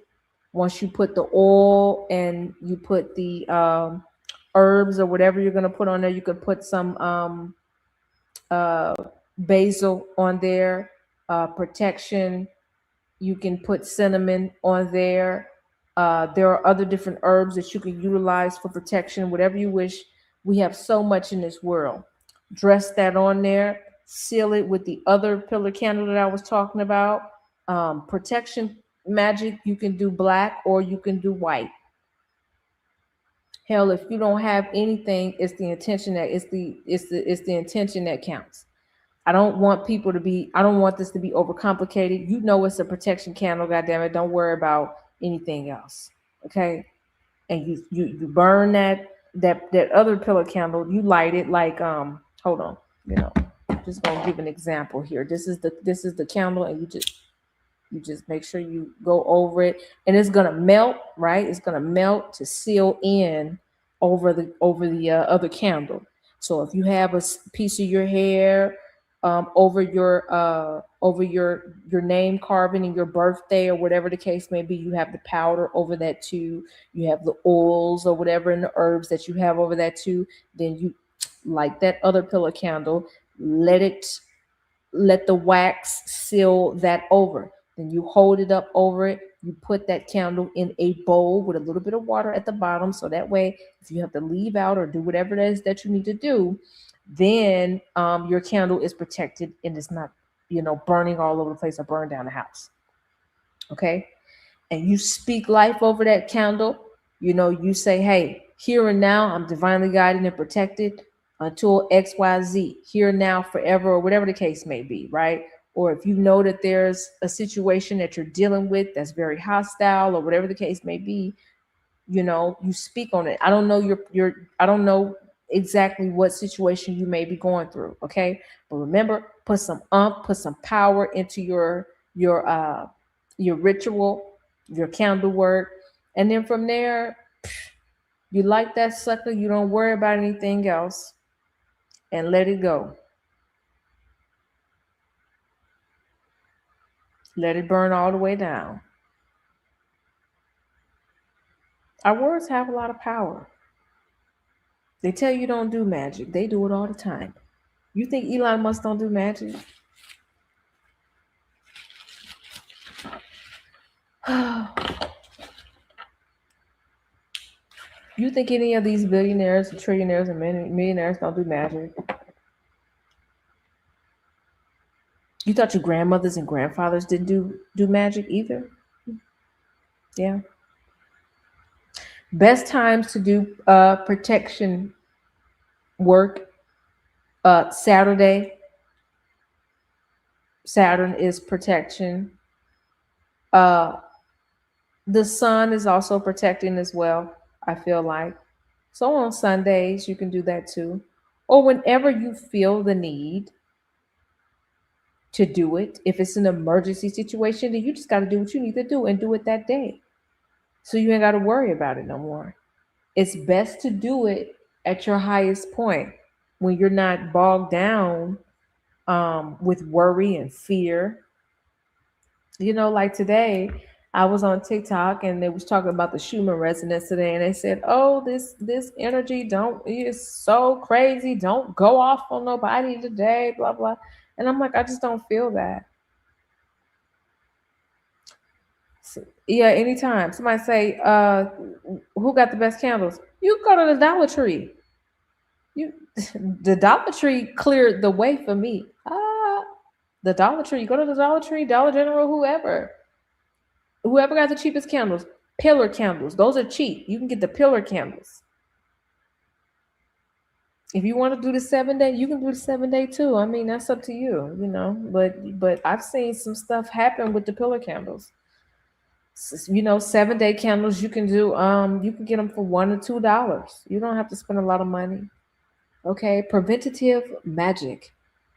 Once you put the oil and you put the herbs or whatever you're going to put on there, you could put some basil on there, protection. You can put cinnamon on there. There are other different herbs that you can utilize for protection, whatever you wish. We have so much in this world. Dress that on there, seal it with the other pillar candle that I was talking about. Protection magic, you can do black or you can do white. Hell, if you don't have anything, it's the intention that counts. I don't want this to be overcomplicated. It's a protection candle, goddammit. Don't worry about anything else. Okay. And you burn that other pillar candle, you light it like hold on, just gonna give an example here. This is the candle, and you just make sure you go over it, and it's gonna melt, right? It's gonna melt to seal in over the other candle. So if you have a piece of your hair over your name carving and your birthday or whatever the case may be, you have the powder over that too. You have the oils or whatever and the herbs that you have over that too. Then you light that other pillar candle, let the wax seal that over. Then you hold it up over it. You put that candle in a bowl with a little bit of water at the bottom, so that way if you have to leave out or do whatever it is that you need to do, then your candle is protected and it's not, burning all over the place or burn down the house. Okay. And you speak life over that candle. You say, hey, here and now, I'm divinely guided and protected until XYZ, here and now, forever, or whatever the case may be, right? Or if you know that there's a situation that you're dealing with that's very hostile or whatever the case may be, you speak on it. I don't know I don't know exactly what situation you may be going through. Okay. But remember, put some power into your ritual, your candle work. And then from there, you light that sucker, you don't worry about anything else, and let it go. Let it burn all the way down. Our words have a lot of power. They tell you don't do magic. They do it all the time. You think Elon Musk don't do magic? You think any of these billionaires, trillionaires, and millionaires don't do magic? You thought your grandmothers and grandfathers didn't do magic either? Yeah. Best times to do protection work. Saturday. Saturn is protection. Uh, the sun is also protecting as well, I feel like. So on Sundays, you can do that too. Or whenever you feel the need to do it. If it's an emergency situation, then you just got to do what you need to do and do it that day. So you ain't got to worry about it no more. It's best to do it at your highest point when you're not bogged down with worry and fear. Like today, I was on TikTok and they was talking about the Schumann resonance today, and they said, "Oh, this energy don't is so crazy. Don't go off on nobody today." Blah blah. And I'm like, I just don't feel that. Yeah, anytime somebody say, "Who got the best candles?" You go to the Dollar Tree. You, the Dollar Tree cleared the way for me. The Dollar Tree. You go to the Dollar Tree, Dollar General, whoever got the cheapest candles, pillar candles. Those are cheap. You can get the pillar candles. If you want to do the 7 day, you can do the 7 day too. I mean, that's up to you. But I've seen some stuff happen with the pillar candles. 7 day candles you can do. You can get them for $1 or $2. You don't have to spend a lot of money. Okay, preventative magic.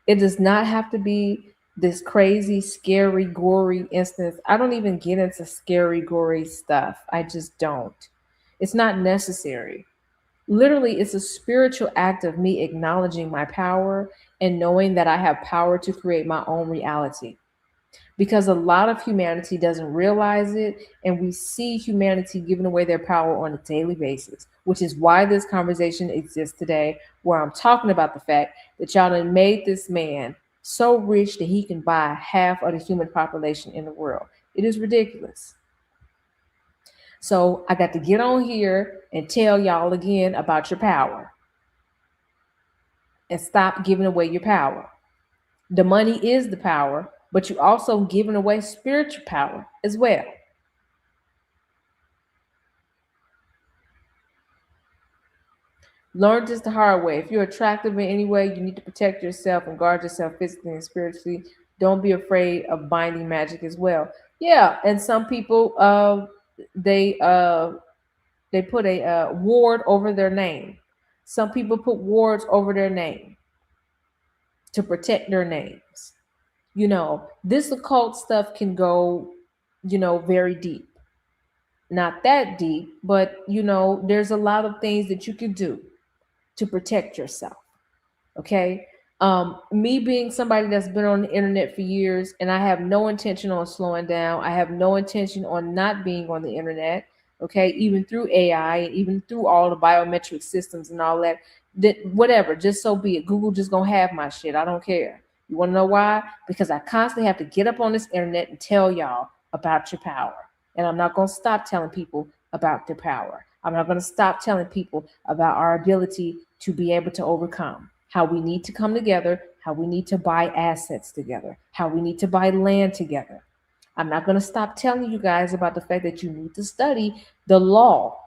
It does not have to be this crazy, scary, gory instance. I don't even get into scary, gory stuff. I just don't. It's not necessary. Literally, it's a spiritual act of me acknowledging my power and knowing that I have power to create my own reality, because a lot of humanity doesn't realize it, and we see humanity giving away their power on a daily basis, which is why this conversation exists today, where I'm talking about the fact that y'all done made this man so rich that he can buy half of the human population in the world. It is ridiculous. So I got to get on here and tell y'all again about your power and stop giving away your power. The money is the power, but you also giving away spiritual power as well. Learn this the hard way. If you're attractive in any way, you need to protect yourself and guard yourself physically and spiritually. Don't be afraid of binding magic as well. Yeah, and some people they uh they put a ward over their name. Some people put wards over their name to protect their names. This occult stuff can go, very deep. Not that deep, but there's a lot of things that you can do to protect yourself. Okay. Me being somebody that's been on the internet for years, and I have no intention on slowing down. I have no intention on not being on the internet. Okay, even through AI, even through all the biometric systems and all that, whatever, just so be it. Google just gonna have my shit. I don't care. You want to know why? Because I constantly have to get up on this internet and tell y'all about your power. And I'm not gonna stop telling people about their power. I'm not gonna stop telling people about our ability to be able to overcome. how we need to come together, how we need to buy assets together, how we need to buy land together. I'm not going to stop telling you guys about the fact that you need to study the law.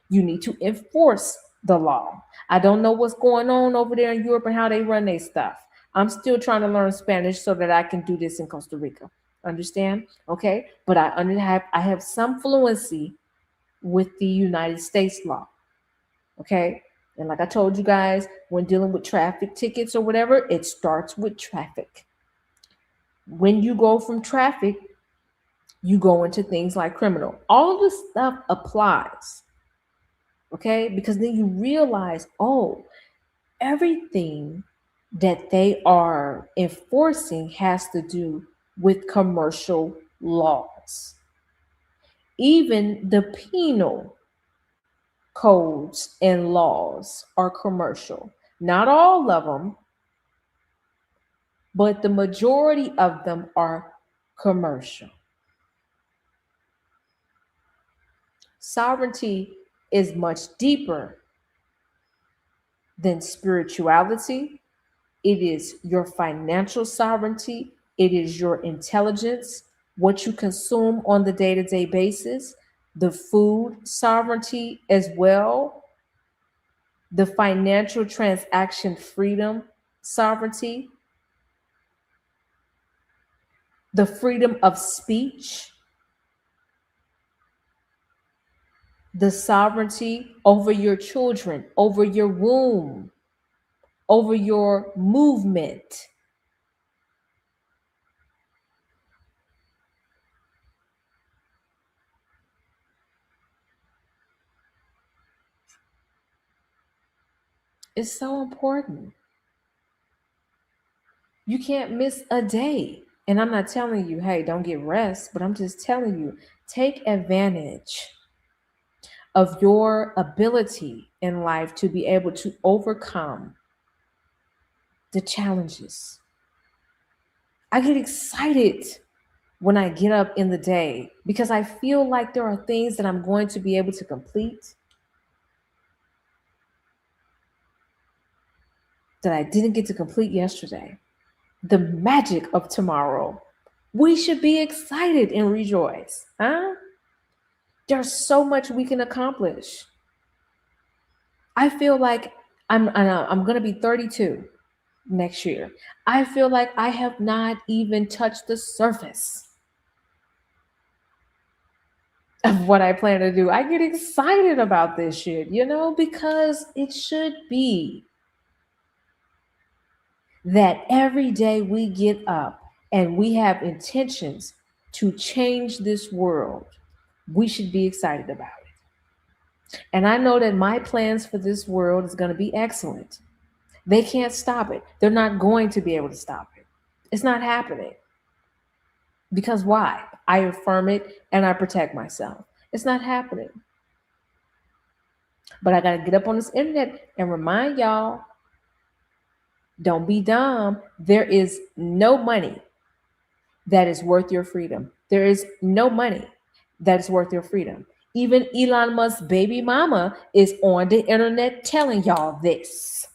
You need to enforce the law. I don't know what's going on over there in Europe and how they run their stuff. I'm still trying to learn Spanish so that I can do this in Costa Rica. Understand? Okay? But I have some fluency with the United States law. Okay? And like I told you guys, when dealing with traffic tickets or whatever, it starts with traffic. When you go from traffic, you go into things like criminal. All this stuff applies. Okay? Because then you realize, oh, everything that they are enforcing has to do with commercial laws. Even the penal codes and laws are commercial. Not all of them, but the majority of them are commercial. Sovereignty is much deeper than spirituality. It is your financial sovereignty. It is your intelligence, what you consume on the day-to-day basis, the food sovereignty as well, the financial transaction freedom sovereignty, the freedom of speech, the sovereignty over your children, over your womb, over your movement. It's so important. You can't miss a day. And I'm not telling you, hey, don't get rest, but I'm just telling you, take advantage of your ability in life to be able to overcome the challenges. I get excited when I get up in the day because I feel like there are things that I'm going to be able to complete that I didn't get to complete yesterday. The magic of tomorrow. We should be excited and rejoice, huh? There's so much we can accomplish. I feel like I'm going to be 32 next year. I feel like I have not even touched the surface of what I plan to do. I get excited about this shit, because it should be that every day we get up and we have intentions to change this world, we should be excited about it. And I know that my plans for this world is going to be excellent. They can't stop it. They're not going to be able to stop it. It's not happening. Because why? I affirm it and I protect myself. It's not happening. But I got to get up on this internet and remind y'all, don't be dumb. There is no money that is worth your freedom. There is no money that is worth your freedom. Even Elon Musk's baby mama is on the internet telling y'all this.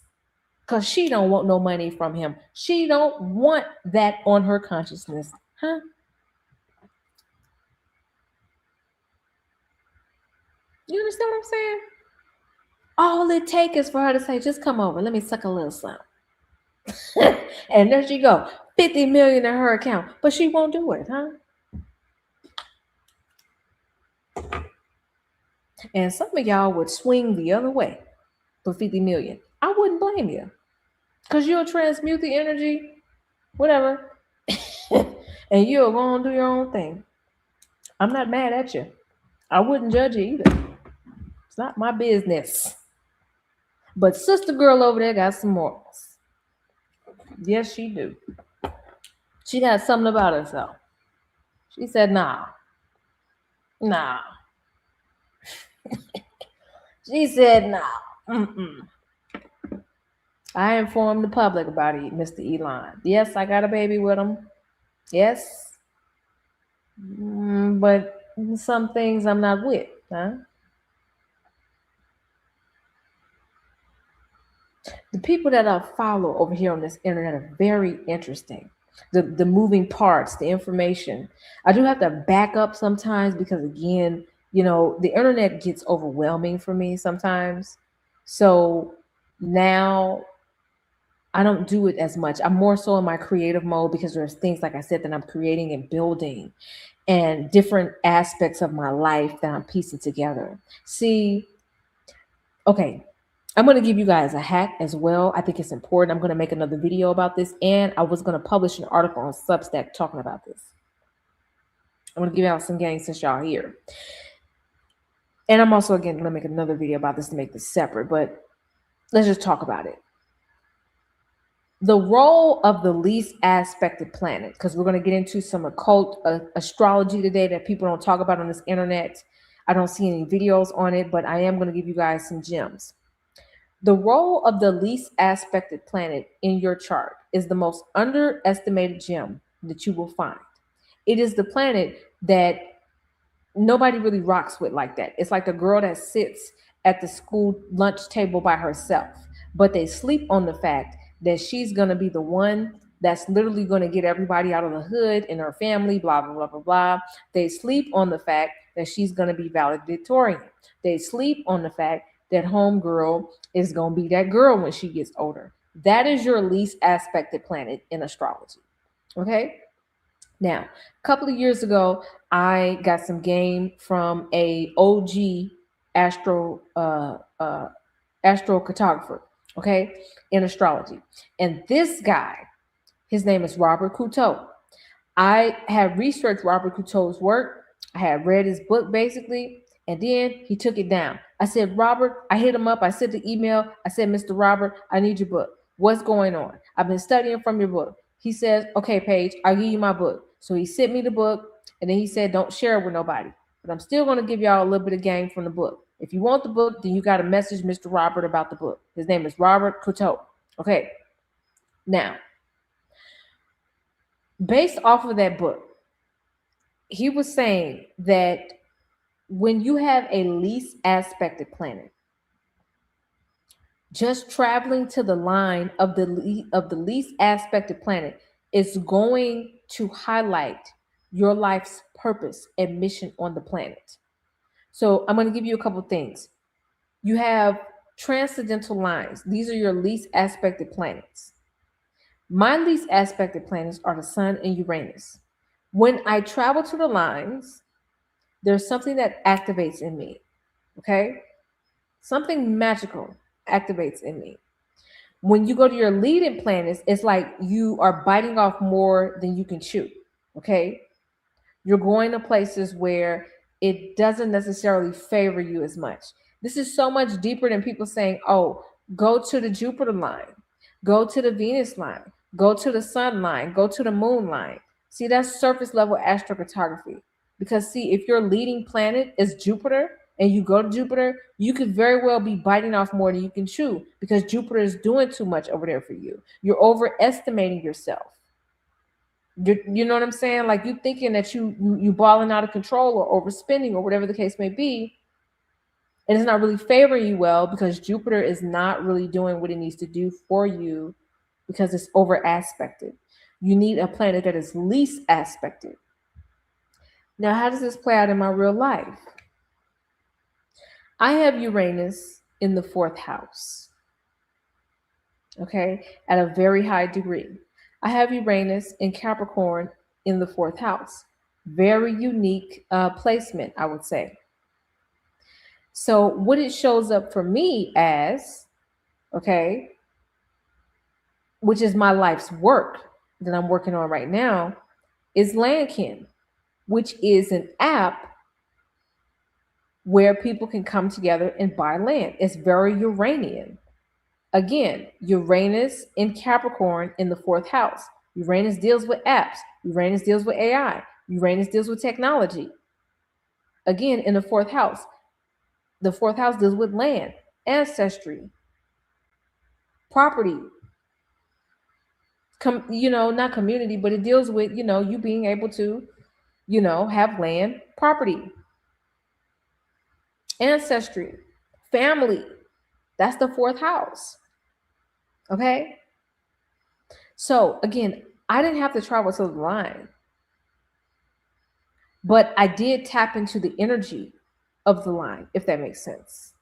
Because she don't want no money from him. She don't want that on her consciousness. Huh? You understand what I'm saying? All it takes is for her to say, just come over. Let me suck a little something. And there she go. 50 million in her account. But she won't do it, huh? And some of y'all would swing the other way for 50 million. I wouldn't blame you. Because you'll transmute the energy, whatever. And you'll go and do your own thing. I'm not mad at you. I wouldn't judge you either. It's not my business. But sister girl over there got some morals. Yes, she do. She got something about herself. She said, nah. She said, nah. Mm-mm. I informed the public about it, Mr. Elon. Yes, I got a baby with him. Yes. But some things I'm not with, huh? The people that I follow over here on this internet are very interesting. The moving parts, the information. I do have to back up sometimes because again, the internet gets overwhelming for me sometimes. So now I don't do it as much. I'm more so in my creative mode because there's things like I said that I'm creating and building and different aspects of my life that I'm piecing together. See, okay, I'm going to give you guys a hack as well. I think it's important. I'm going to make another video about this, and I was going to publish an article on Substack talking about this. I'm going to give out some game since y'all here. And I'm also, again, going to make another video about this to make this separate, but let's just talk about it. The role of the least aspected planet, because we're going to get into some occult astrology today that people don't talk about on this internet. I don't see any videos on it, but I am going to give you guys some gems. The role of the least aspected planet in your chart is the most underestimated gem that you will find. It is the planet that nobody really rocks with like that. It's like the girl that sits at the school lunch table by herself, but they sleep on the fact that she's going to be the one that's literally going to get everybody out of the hood in her family, blah, blah, blah, blah, blah. They sleep on the fact that she's going to be valedictorian. They sleep on the fact that homegirl is going to be that girl when she gets older. That is your least aspected planet in astrology. Okay? Now, a couple of years ago, I got some game from a OG astrocartographer, okay, in astrology. And this guy, his name is Robert Cousteau. I had researched Robert Cousteau's work. I had read his book basically, and then he took it down. I said, Robert, I hit him up. I sent the email. I said, Mr. Robert, I need your book. What's going on? I've been studying from your book. He says, okay, Paige, I'll give you my book. So he sent me the book, and then he said, don't share it with nobody. But I'm still going to give y'all a little bit of game from the book. If you want the book, then you got to message Mr. Robert about the book. His name is Robert Cousteau. Okay. Now, based off of that book, he was saying that when you have a least aspected planet, just traveling to the line of the least aspected planet is going to highlight your life's purpose and mission on the planet. So I'm going to give you a couple things. You have transcendental lines. These are your least aspected planets. My least aspected planets are the Sun and Uranus. When I travel to the lines, there's something that activates in me. Okay? Something magical activates in me. When you go to your leading planets, it's like you are biting off more than you can chew. Okay? You're going to places where it doesn't necessarily favor you as much. This is so much deeper than people saying, oh, go to the Jupiter line, go to the Venus line, go to the Sun line, go to the Moon line. See, that's surface level astrocartography. Because see, if your leading planet is Jupiter and you go to Jupiter, you could very well be biting off more than you can chew because Jupiter is doing too much over there for you. You're overestimating yourself. You know what I'm saying? Like you thinking that you balling out of control or overspending or whatever the case may be. And it's not really favoring you well because Jupiter is not really doing what it needs to do for you because it's over aspected. You need a planet that is least aspected. Now, how does this play out in my real life? I have Uranus in the 4th house. Okay, at a very high degree. I have Uranus in Capricorn in the 4th house. Very unique placement, I would say. So what it shows up for me as, okay, which is my life's work that I'm working on right now, is Landkin, which is an app where people can come together and buy land. It's very Uranian. Again, Uranus in Capricorn in the 4th house. Uranus deals with apps. Uranus deals with AI. Uranus deals with technology. Again, in the 4th house. The 4th house deals with land, ancestry, property, not community, but it deals with, you being able to, have land, property, ancestry, family. That's the 4th house. Okay. So again, I didn't have to travel to the line, but I did tap into the energy of the line, if that makes sense.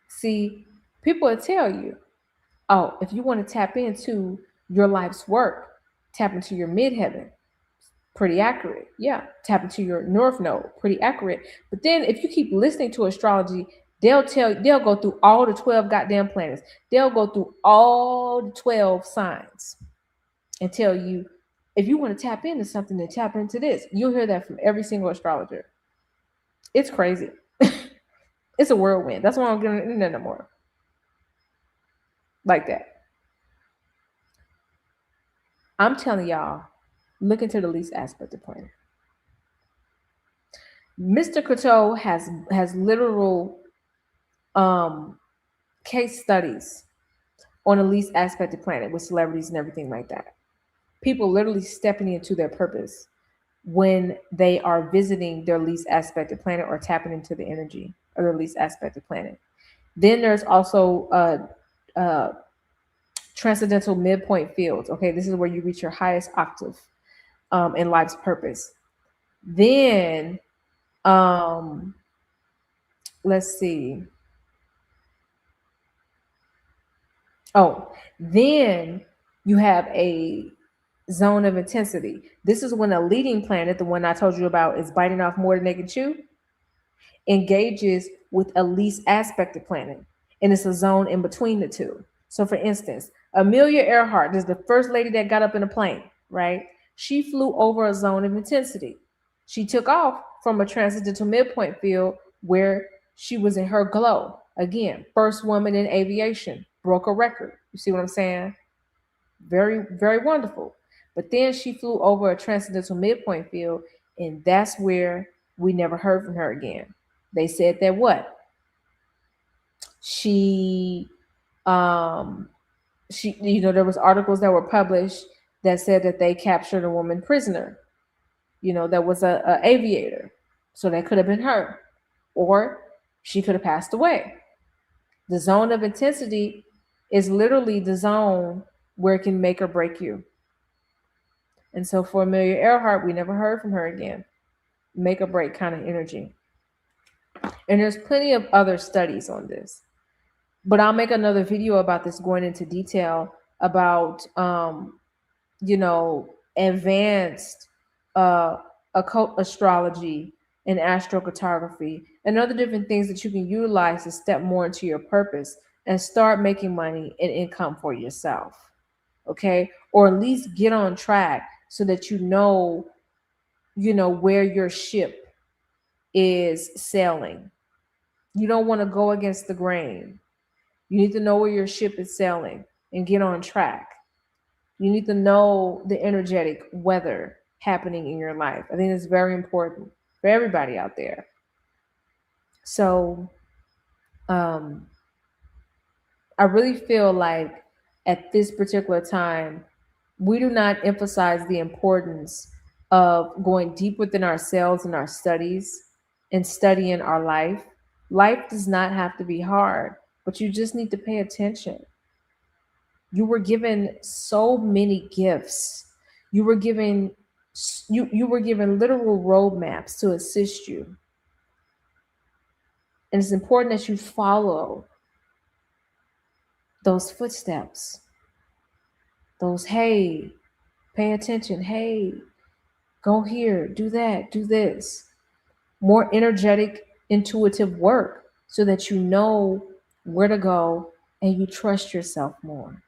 See, people will tell you, oh, if you want to tap into your life's work, tap into your midheaven. Pretty accurate. Yeah. Tap into your north node. Pretty accurate. But then if you keep listening to astrology, they'll go through all the 12 goddamn planets. They'll go through all the 12 signs and tell you, if you want to tap into something, then tap into this. You'll hear that from every single astrologer. It's crazy. It's a whirlwind. That's why I don't get on the internet no more. Like that. I'm telling y'all, look into the least aspect of planet. Mr. Couture has literal case studies on the least aspect of planet with celebrities and everything like that. People literally stepping into their purpose when they are visiting their least aspected planet or tapping into the energy of their least aspected planet. Then there's also transcendental midpoint fields. Okay, this is where you reach your highest octave in life's purpose. Then let's see. Oh, then you have a zone of intensity. This is when a leading planet, the one I told you about, is biting off more than they can chew, engages with a least aspected planet. And it's a zone in between the two. So for instance, Amelia Earhart is the first lady that got up in a plane, right? She flew over a zone of intensity. She took off from a transcendental midpoint field where she was in her glow. Again, first woman in aviation, broke a record. You see what I'm saying? Very, very wonderful. But then she flew over a transcendental midpoint field, and that's where we never heard from her again. They said that what? She there was articles that were published that said that they captured a woman prisoner, that was a aviator. So that could have been her, or she could have passed away. The zone of intensity is literally the zone where it can make or break you. And so for Amelia Earhart, we never heard from her again. Make or break kind of energy. And there's plenty of other studies on this. But I'll make another video about this, going into detail about advanced occult astrology and astrocartography and other different things that you can utilize to step more into your purpose and start making money and income for yourself. Okay? Or at least get on track so that you know where your ship is sailing. You don't want to go against the grain. You need to know where your ship is sailing and get on track. You need to know the energetic weather happening in your life. I think it's very important for everybody out there. So I really feel like at this particular time, we do not emphasize the importance of going deep within ourselves and our studies and studying our life. Life does not have to be hard, but you just need to pay attention. You were given so many gifts. You were given literal roadmaps to assist you. And it's important that you follow those footsteps. Those, hey, pay attention. Hey, go here, do that, do this. More energetic, intuitive work so that you know where to go and you trust yourself more.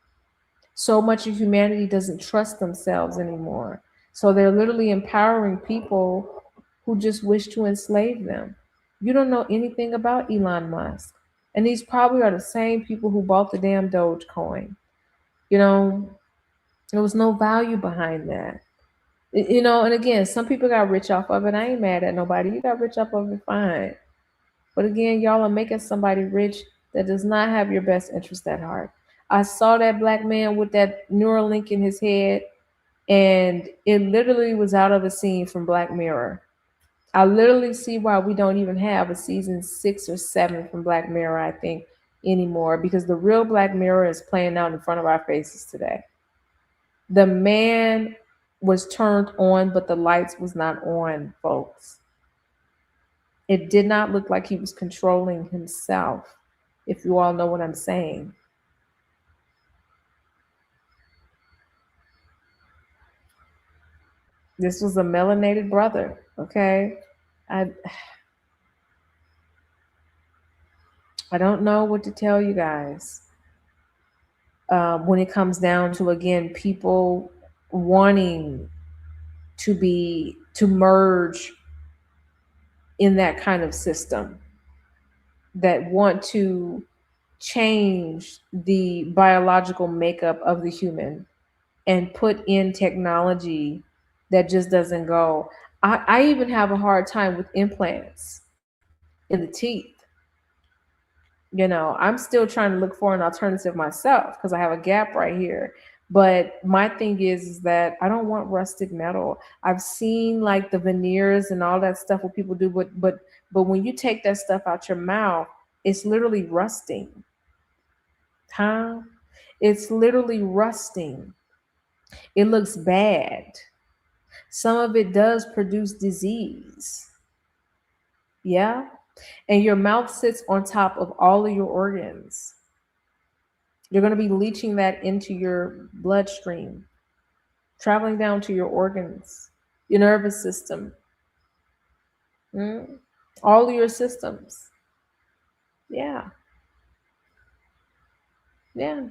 So much of humanity doesn't trust themselves anymore. So they're literally empowering people who just wish to enslave them. You don't know anything about Elon Musk. And these probably are the same people who bought the damn Dogecoin. There was no value behind that. And again, some people got rich off of it. I ain't mad at nobody. You got rich off of it, fine. But again, y'all are making somebody rich that does not have your best interest at heart. I saw that black man with that Neuralink in his head, and it literally was out of a scene from Black Mirror. I literally see why we don't even have a season 6 or 7 from Black Mirror, I think, anymore because the real Black Mirror is playing out in front of our faces today. The man was turned on, but the lights was not on, folks. It did not look like he was controlling himself, if you all know what I'm saying. This was a melanated brother, okay? I I don't know what to tell you guys. When it comes down to, again, people wanting to merge in that kind of system, that want to change the biological makeup of the human and put in technology that just doesn't go. I even have a hard time with implants in the teeth. I'm still trying to look for an alternative myself because I have a gap right here. But my thing is that I don't want rusted metal. I've seen like the veneers and all that stuff what people do, but when you take that stuff out your mouth, it's literally rusting. Huh? It's literally rusting. It looks bad. Some of it does produce disease. Yeah. And your mouth sits on top of all of your organs. You're going to be leaching that into your bloodstream, traveling down to your organs, your nervous system, all of your systems. Yeah. Yeah.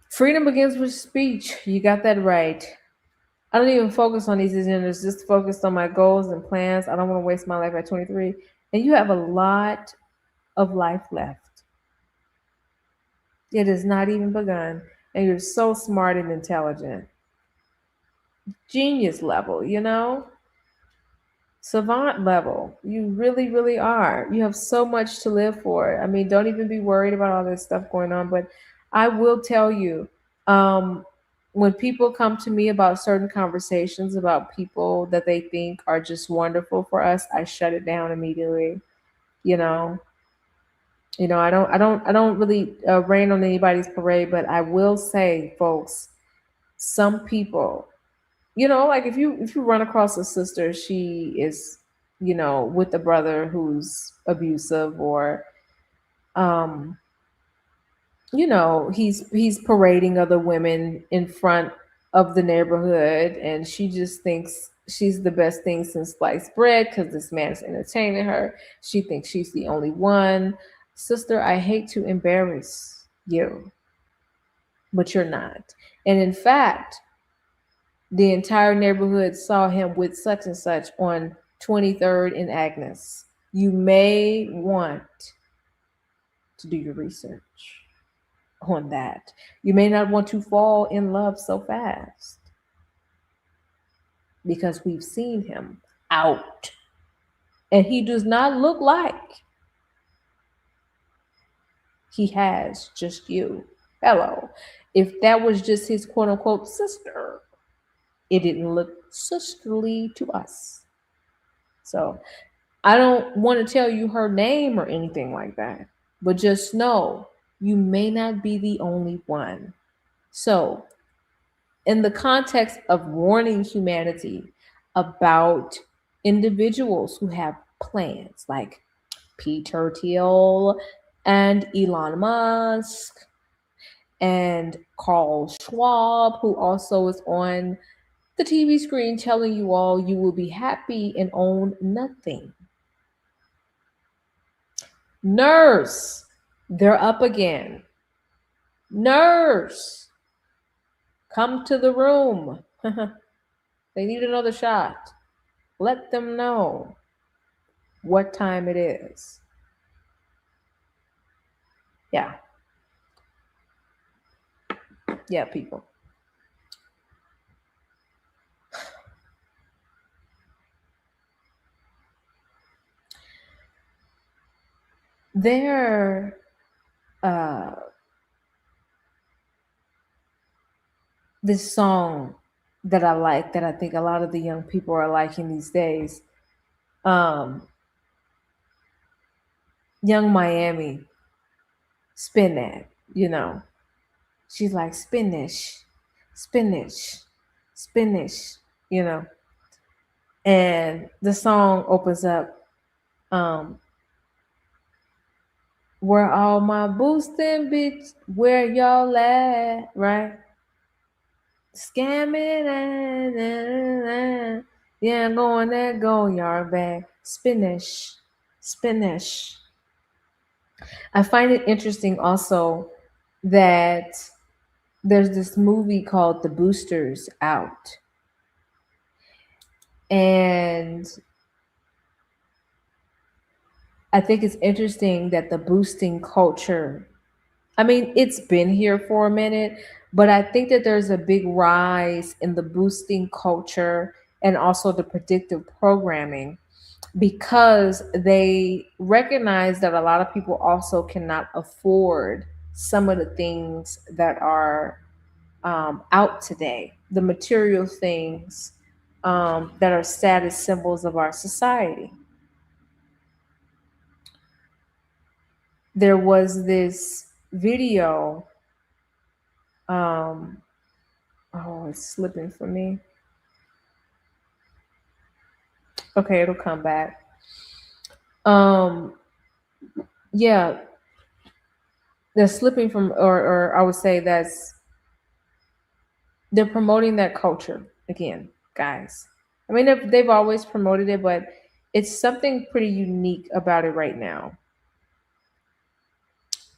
Freedom begins with speech. You got that right. I don't even focus on these agendas, just focused on my goals and plans. I don't want to waste my life at 23. And you have a lot of life left. It has not even begun. And you're so smart and intelligent. Genius level, savant level. You really, really are. You have so much to live for. I mean, don't even be worried about all this stuff going on. But I will tell you, when people come to me about certain conversations about people that they think are just wonderful for us, I shut it down immediately. You know, I don't really rain on anybody's parade, but I will say, folks, some people, like if you run across a sister, she is, with a brother who's abusive, or um he's parading other women in front of the neighborhood, and she just thinks she's the best thing since sliced bread because this man's entertaining her. She thinks she's the only one. Sister, I hate to embarrass you, but you're not. And in fact, the entire neighborhood saw him with such and such on 23rd and Agnes. You may want to do your research on that. You may not want to fall in love so fast because we've seen him out. And he does not look like he has just you. Hello. If that was just his quote unquote sister, it didn't look sisterly to us. So I don't want to tell you her name or anything like that, but just know you may not be the only one. So, in the context of warning humanity about individuals who have plans like Peter Thiel and Elon Musk and Carl Schwab, who also is on the TV screen telling you all you will be happy and own nothing. Nurse, they're up again. Nurse, come to the room. They need another shot. Let them know what time it is. Yeah. Yeah, people. There, this song that I like, that I think a lot of the young people are liking these days. Um, Young Miami, spin that, you know. She's like spinach, spinach, spinach, you know. And the song opens up, um, where all my boosting bitch, where y'all at, right? Scamming and yeah, I'm going that go yard bag. Spinach, spinach. I find it interesting also that there's this movie called The Boosters out. And I think it's interesting that the boosting culture, I mean, it's been here for a minute, but I think that there's a big rise in the boosting culture and also the predictive programming because they recognize that a lot of people also cannot afford some of the things that are out today, the material things that are status symbols of our society. There was this video. Um, oh, it's slipping from me. Okay, it'll come back. Um, yeah, they're slipping from, or I would say they're promoting that culture again, guys. I mean, they've always promoted it, but it's something pretty unique about it right now.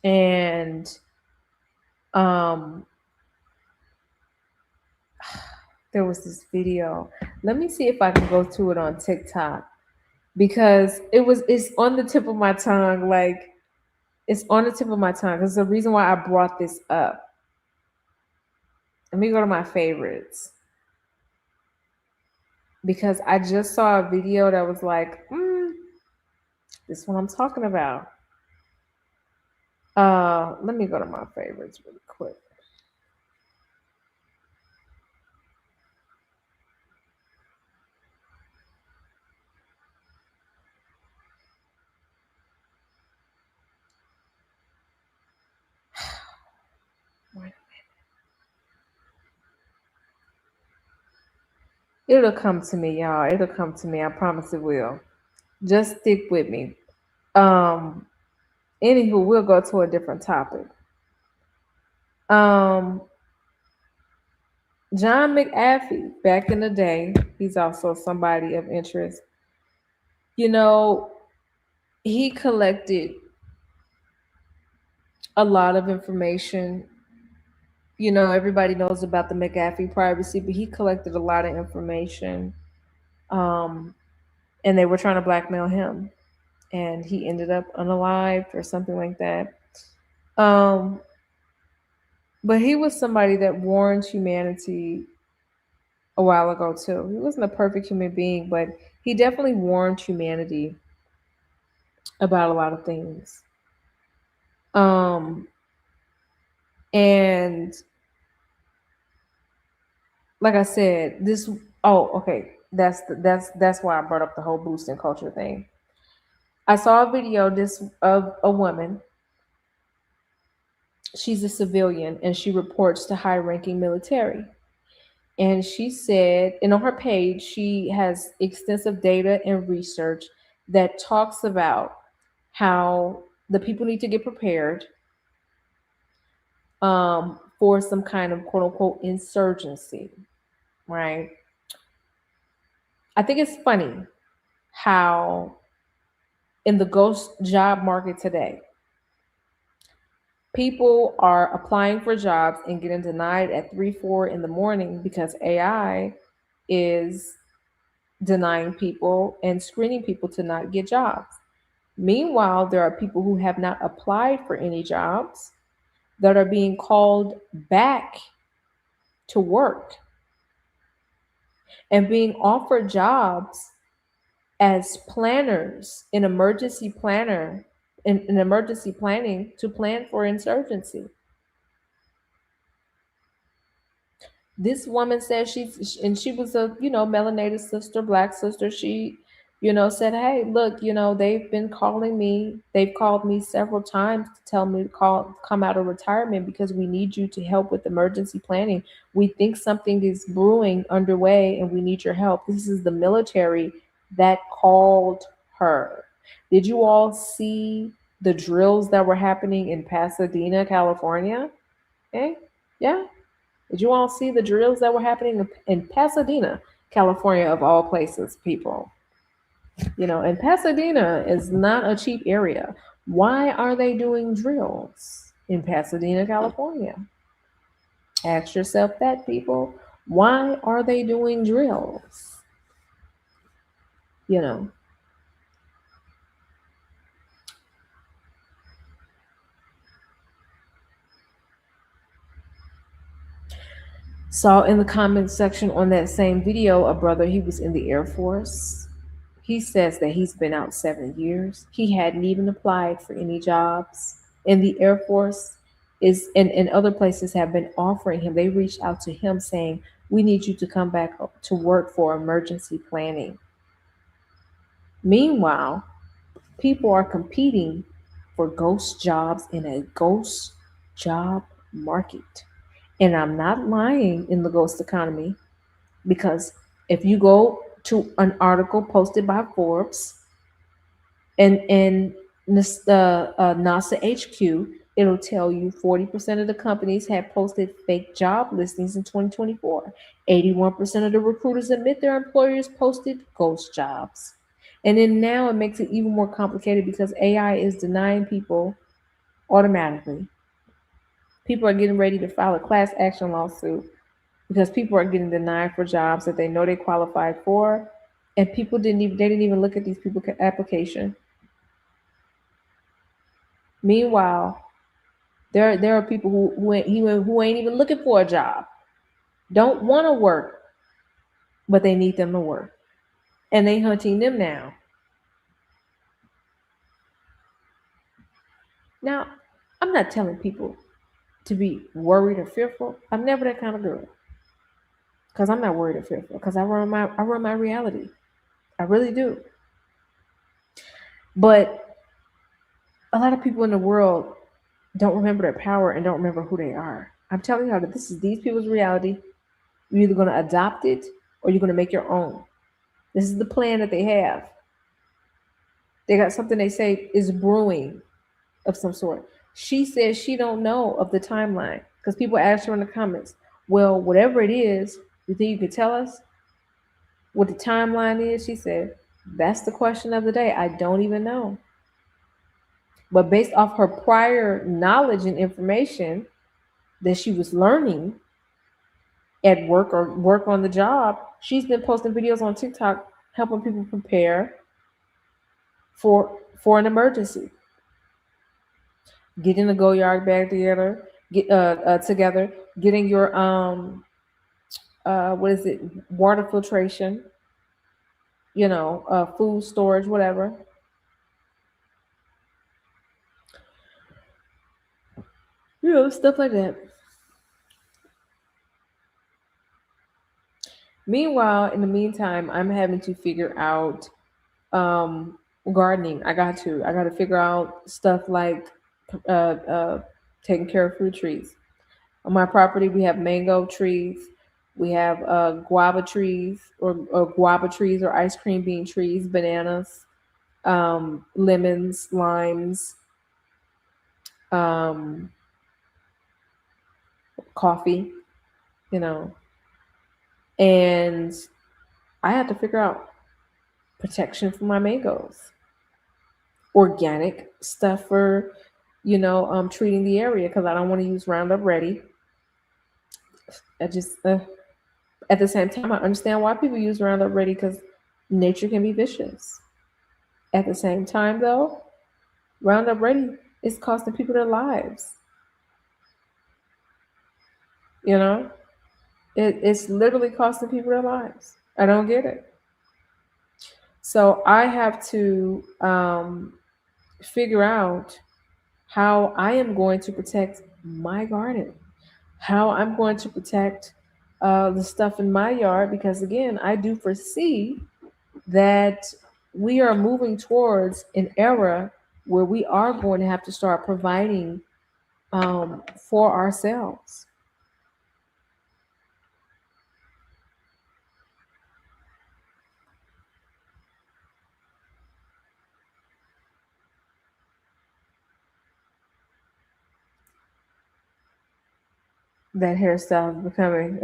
And um, there was this video. Let me see if I can go to it on TikTok because it's on the tip of my tongue. Like it's on the tip of my tongue. Because the reason why I brought this up. Let me go to my favorites because I just saw a video that was like, this is what I'm talking about. Let me go to my favorites really quick. It'll come to me, y'all. It'll come to me. I promise it will. Just stick with me. Um, Anywho, we'll go to a different topic. Um, John McAfee, back in the day, he's also somebody of interest. You know, he collected a lot of information. You know, everybody knows about the McAfee privacy, but he collected a lot of information. Um, and they were trying to blackmail him. And he ended up unalived or something like that. Um, but he was somebody that warned humanity a while ago too. He wasn't a perfect human being, but he definitely warned humanity about a lot of things. Um, and like I said, this. Oh, okay. That's why I brought up the whole boosting culture thing. I saw a video this of a woman. She's a civilian and she reports to high-ranking military. And she said, and on her page, she has extensive data and research that talks about how the people need to get prepared for some kind of quote unquote insurgency, right? I think it's funny how in the ghost job market today, people are applying for jobs and getting denied at 3, 4 in the morning because AI is denying people and screening people to not get jobs. Meanwhile, there are people who have not applied for any jobs that are being called back to work and being offered jobs as planners in emergency planning to plan for insurgency. This woman said she was a, melanated sister, black sister. She, said, hey, look, they've called me several times to tell me to come out of retirement because we need you to help with emergency planning. We think something is brewing underway and we need your help. This is the military that called her. Did you all see the drills that were happening in Pasadena, California? Okay. Yeah. Did you all see the drills that were happening in Pasadena, California, of all places, people? And Pasadena is not a cheap area. Why are they doing drills in Pasadena, California? Ask yourself that, people. Why are they doing drills? You know, saw in the comments section on that same video a brother, he was in the Air Force. He says that he's been out 7 years. He hadn't even applied for any jobs. And the Air Force and other places have been offering him. They reached out to him saying, we need you to come back to work for emergency planning. Meanwhile, people are competing for ghost jobs in a ghost job market. And I'm not lying in the ghost economy, because if you go to an article posted by Forbes and NASA HQ, it'll tell you 40% of the companies have posted fake job listings in 2024. 81% of the recruiters admit their employers posted ghost jobs. And then now it makes it even more complicated because AI is denying people automatically. People are getting ready to file a class action lawsuit because people are getting denied for jobs that they know they qualified for, and people didn't even look at these people's application. Meanwhile, there are people who ain't even looking for a job, don't want to work, but they need them to work, and they hunting them now. Now, I'm not telling people to be worried or fearful. I'm never that kind of girl, because I'm not worried or fearful, because I run my reality. I really do. But a lot of people in the world don't remember their power and don't remember who they are. I'm telling you that this is these people's reality. You're either going to adopt it or you're going to make your own. This is the plan that they have. They got something they say is brewing of some sort. She says she don't know of the timeline because people ask her in the comments, well, whatever it is, you think you could tell us what the timeline is? She said, that's the question of the day. I don't even know. But based off her prior knowledge and information that she was learning at work or work on the job, she's been posting videos on TikTok helping people prepare for an emergency. Getting the go yard bag together, getting your what is it, water filtration, food storage, whatever. Stuff like that. Meanwhile, in the meantime, I'm having to figure out gardening. I got to figure out stuff like uh, taking care of fruit trees. On my property, we have mango trees, we have guava trees, or guava trees, or ice cream bean trees, bananas, lemons, limes, um, coffee, you know, and I have to figure out protection for my mangoes, organic stuff for, treating the area because I don't want to use Roundup Ready. I just, at the same time, I understand why people use Roundup Ready because nature can be vicious. At the same time, though, Roundup Ready is costing people their lives. You know, it's literally costing people their lives. I don't get it. So I have to figure out how I am going to protect my garden, how I'm going to protect the stuff in my yard, because again, I do foresee that we are moving towards an era where we are going to have to start providing for ourselves. That hairstyle is becoming.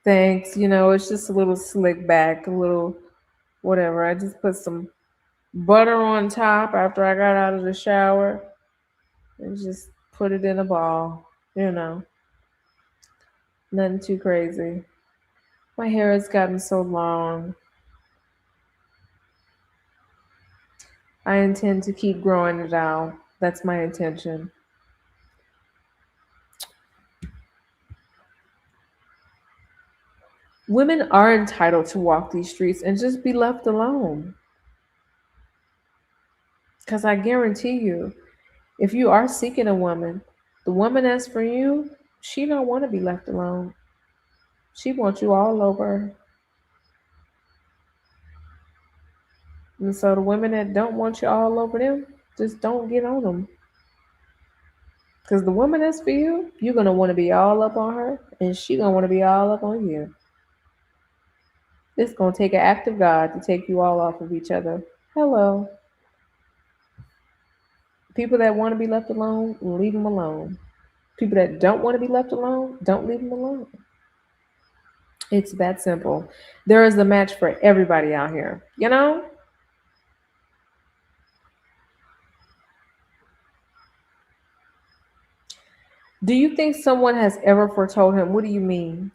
Thanks. It's just a little slick back, a little whatever. I just put some butter on top after I got out of the shower and just put it in a ball. Nothing too crazy. My hair has gotten so long. I intend to keep growing it out. That's my intention. Women are entitled to walk these streets and just be left alone. Because I guarantee you, if you are seeking a woman, the woman that's for you, she don't want to be left alone. She wants you all over. And so the women that don't want you all over them, just don't get on them. Because the woman that's for you, you're going to want to be all up on her, and she going to want to be all up on you. It's going to take an act of God to take you all off of each other. Hello. People that want to be left alone, leave them alone. People that don't want to be left alone, don't leave them alone. It's that simple. There is a match for everybody out here, Do you think someone has ever foretold him? What do you mean?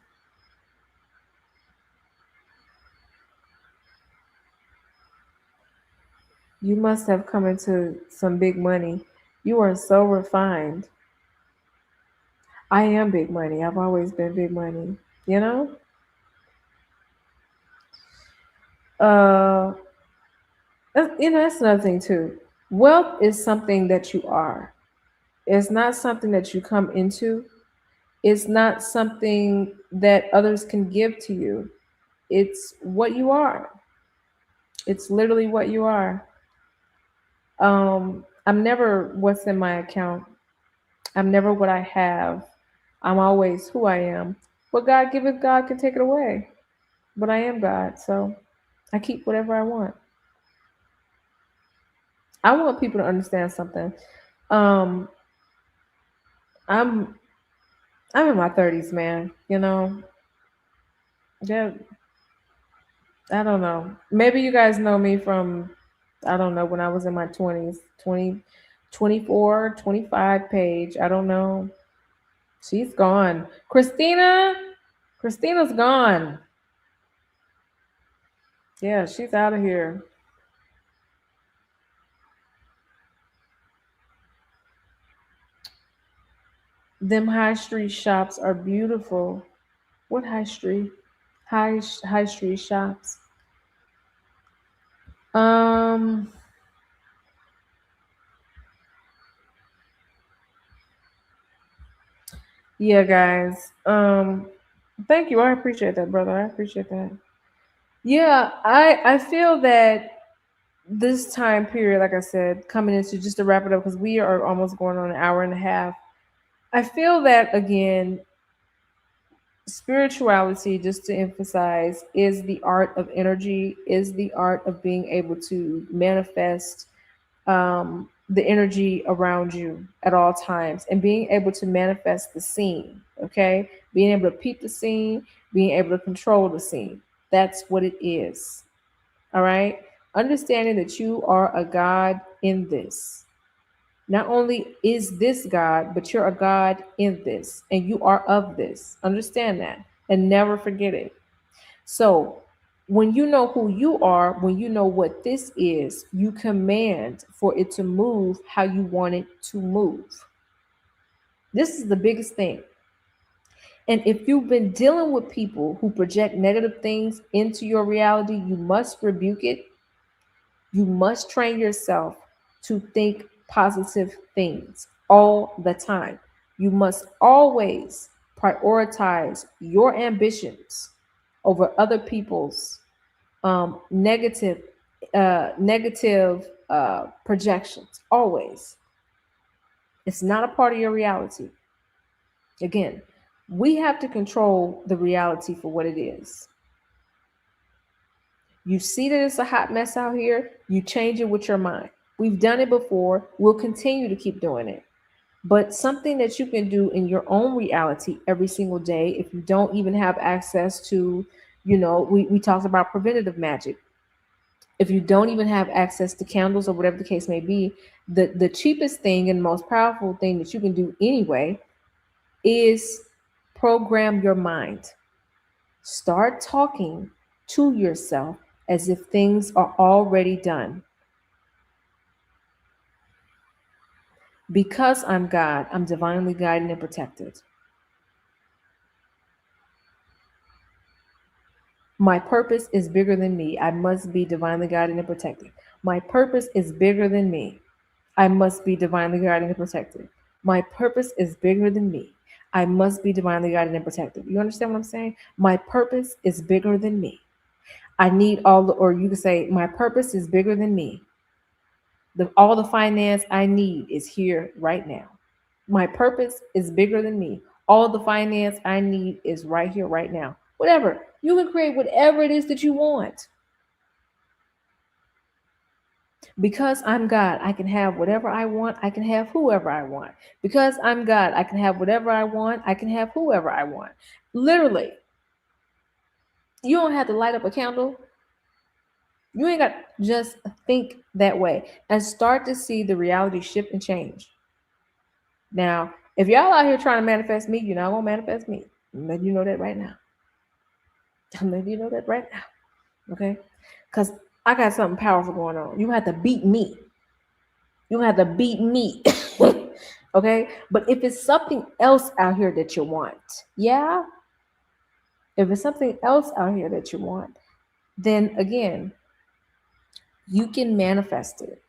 You must have come into some big money. You are so refined. I am big money. I've always been big money. You know? Uh, that's another thing too. Wealth is something that you are. It's not something that you come into. It's not something that others can give to you. It's what you are. It's literally what you are. I'm never what's in my account. I'm never what I have. I'm always who I am. What God giveth, God can take it away. But I am God, so I keep whatever I want. I want people to understand something. Um, I'm I'm in my 30s, man. Yeah, I don't know. Maybe you guys know me from, I don't know, when I was in my 20s, 20, 24, 25 page. I don't know. She's gone. Christina's gone. Yeah, she's out of here. Them high street shops are beautiful. What high street? High street shops. Um, yeah, guys. Thank you. I appreciate that, brother. I appreciate that. Yeah, I feel that this time period, like I said, coming into, just to wrap it up, because we are almost going on an hour and a half. I feel that again, spirituality, just to emphasize, is the art of energy, is the art of being able to manifest the energy around you at all times, and being able to manifest the scene. Okay, being able to peep the scene, being able to control the scene. That's what it is. All right, understanding that you are a god in this. Not only is this God, but you're a God in this, and you are of this. Understand that and never forget it. So, when you know who you are, when you know what this is, you command for it to move how you want it to move. This is the biggest thing. And if you've been dealing with people who project negative things into your reality, you must rebuke it. You must train yourself to think positive things all the time. You must always prioritize your ambitions over other people's negative projections. Always, it's not a part of your reality. Again, we have to control the reality for what it is. You see that it's a hot mess out here, you change it with your mind. We've done it before, we'll continue to keep doing it. But something that you can do in your own reality every single day, if you don't even have access to, we talked about preventative magic. If you don't even have access to candles or whatever the case may be, the cheapest thing and most powerful thing that you can do anyway is program your mind. Start talking to yourself as if things are already done. Because I'm God, I'm divinely guided and protected. My purpose is bigger than me. I must be divinely guided and protected. My purpose is bigger than me. I must be divinely guided and protected. My purpose is bigger than me. I must be divinely guided and protected. You understand what I'm saying? My purpose is bigger than me. I need or you can say, my purpose is bigger than me. All the finance I need is here right now. My purpose is bigger than me. All the finance I need is right here, right now. Whatever. You can create whatever it is that you want. Because I'm God, I can have whatever I want. I can have whoever I want. Because I'm God, I can have whatever I want. I can have whoever I want. Literally. You don't have to light up a candle. You ain't got to just think that way and start to see the reality shift and change. Now, if y'all out here trying to manifest me, you're not going to manifest me. I'm letting you know that right now. I'm letting you know that right now. Okay? Because I got something powerful going on. You have to beat me. You have to beat me. Okay? But if it's something else out here that you want, yeah? If it's something else out here that you want, then again, you can manifest it.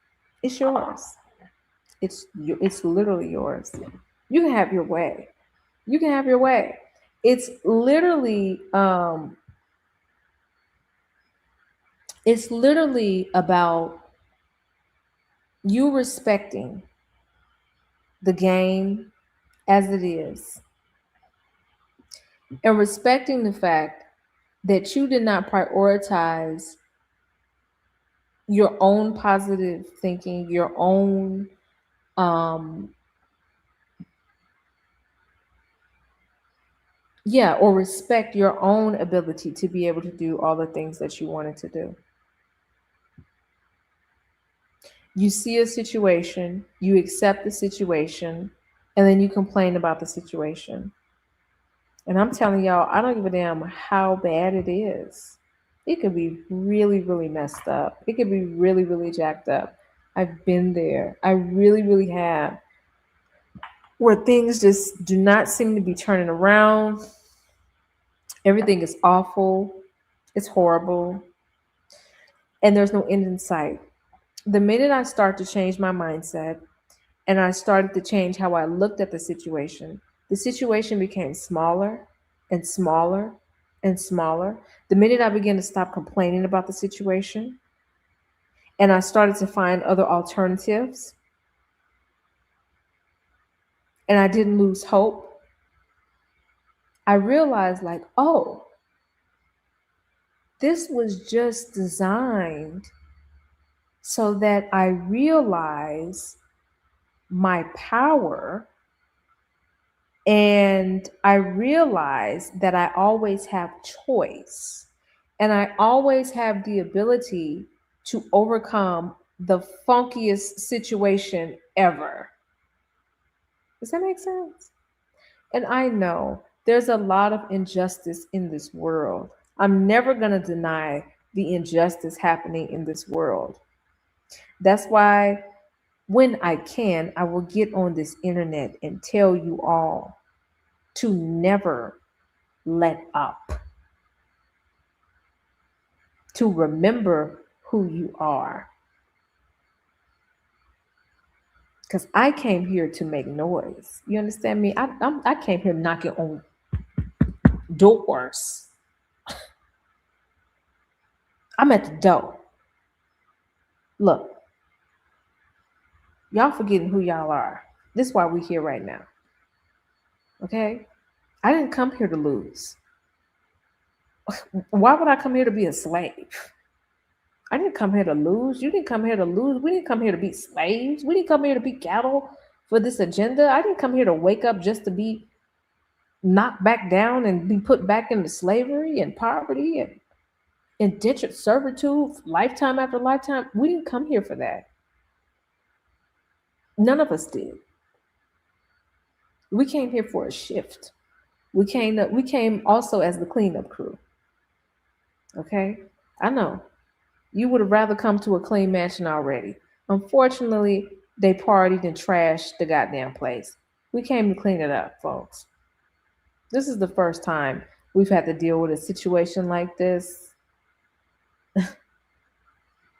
It's yours. It's literally yours. You can have your way. You can have your way. It's literally about you respecting the game as it is and respecting the fact that you did not prioritize your own positive thinking, your own or respect your own ability to be able to do all the things that you wanted to do. You see a situation, you accept the situation, and then you complain about the situation. And I'm telling y'all, I don't give a damn how bad it is. It could be really, really messed up. It could be really, really jacked up. I've been there. I really, really have. Where things just do not seem to be turning around. Everything is awful. It's horrible. And there's no end in sight. The minute I start to change my mindset and I started to change how I looked at the situation became smaller and smaller and smaller. The minute I began to stop complaining about the situation and I started to find other alternatives and I didn't lose hope, I realized this was just designed so that I realize my power, and I realize that I always have choice, and I always have the ability to overcome the funkiest situation ever. Does that make sense? And I know there's a lot of injustice in this world. I'm never going to deny the injustice happening in this world. That's why when I can, I will get on this internet and tell you all to never let up, to remember who you are. Because I came here to make noise. You understand me? I came here knocking on doors. I'm at the door. Look, y'all forgetting who y'all are. This is why we're here right now. Okay? I didn't come here to lose. Why would I come here to be a slave? I didn't come here to lose. You didn't come here to lose. We didn't come here to be slaves. We didn't come here to be cattle for this agenda. I didn't come here to wake up just to be knocked back down and be put back into slavery and poverty and indentured servitude lifetime after lifetime. We didn't come here for that. None of us did. We came here for a shift. We came also as the cleanup crew. Okay? I know. You would have rather come to a clean mansion already. Unfortunately, they partied and trashed the goddamn place. We came to clean it up, folks. This is the first time we've had to deal with a situation like this.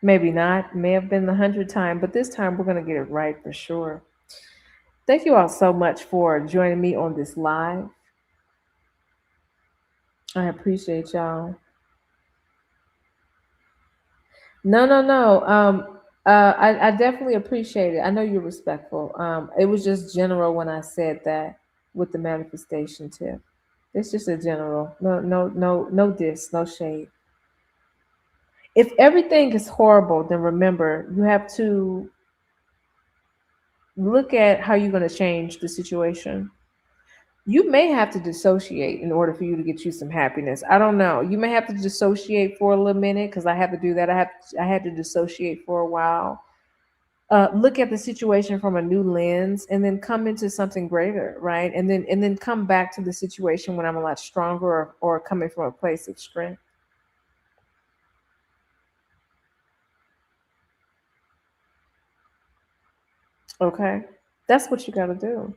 Maybe not, may have been the 100th time, but this time we're going to get it right for sure. Thank you all so much for joining me on this live. I appreciate y'all. No. I definitely appreciate it. I know you're respectful. It was just general when I said that with the manifestation tip. It's just a general. No diss, no shade. If everything is horrible, then remember you have to look at how you're going to change the situation. You may have to dissociate in order for you to get you some happiness. I don't know. You may have to dissociate for a little minute because I had to do that. I had to dissociate for a while. Look at the situation from a new lens and then come into something greater, right? And then come back to the situation when I'm a lot stronger or coming from a place of strength. Okay, that's what you got to do.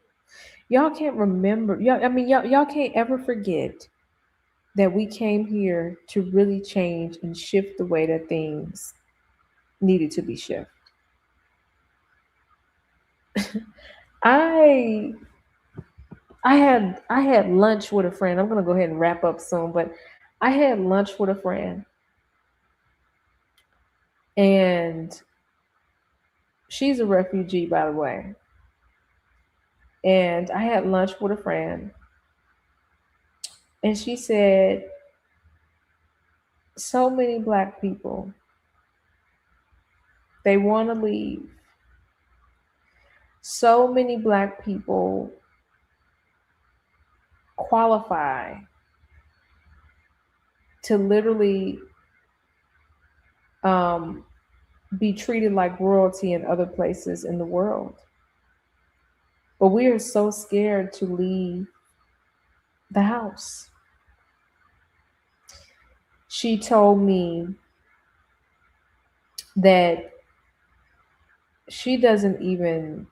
Y'all can't remember. Y'all can't ever forget that we came here to really change and shift the way that things needed to be shifted. I I had lunch with a friend. I'm gonna go ahead and wrap up soon, but I had lunch with a friend, and she's a refugee, by the way. And I had lunch with a friend, and she said, "So many black people, they want to leave. So many black people qualify to literally um, be treated like royalty in other places in the world. But we are so scared to leave the house." She told me that she doesn't even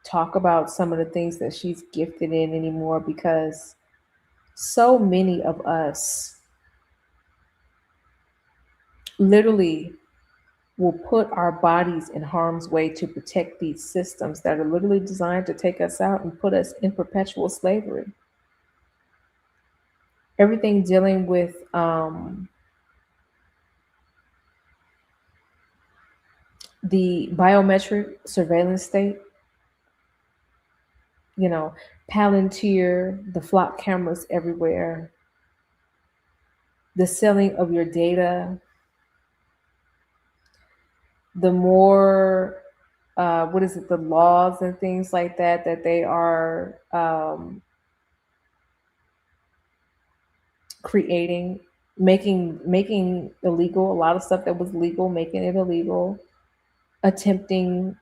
talk about some of the things that she's gifted in anymore because so many of us literally will put our bodies in harm's way to protect these systems that are literally designed to take us out and put us in perpetual slavery. Everything dealing with the biometric surveillance state, you know, Palantir, the flock cameras everywhere, the selling of your data, the more the laws and things like that they are creating, making illegal a lot of stuff that was legal, making it illegal, attempting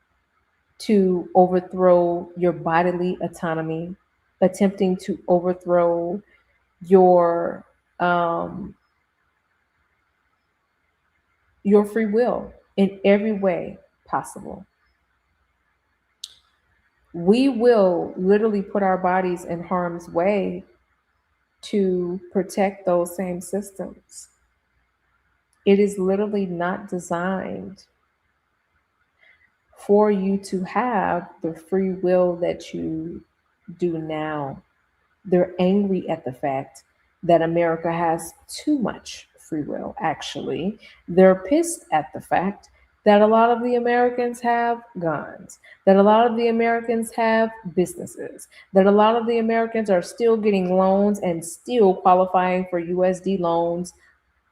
to overthrow your bodily autonomy, attempting to overthrow um, your free will in every way possible. We will literally put our bodies in harm's way to protect those same systems. It is literally not designed for you to have the free will that you do now. They're angry at the fact that America has too much free will, actually. They're pissed at the fact that a lot of the Americans have guns, that a lot of the Americans have businesses, that a lot of the Americans are still getting loans and still qualifying for USD loans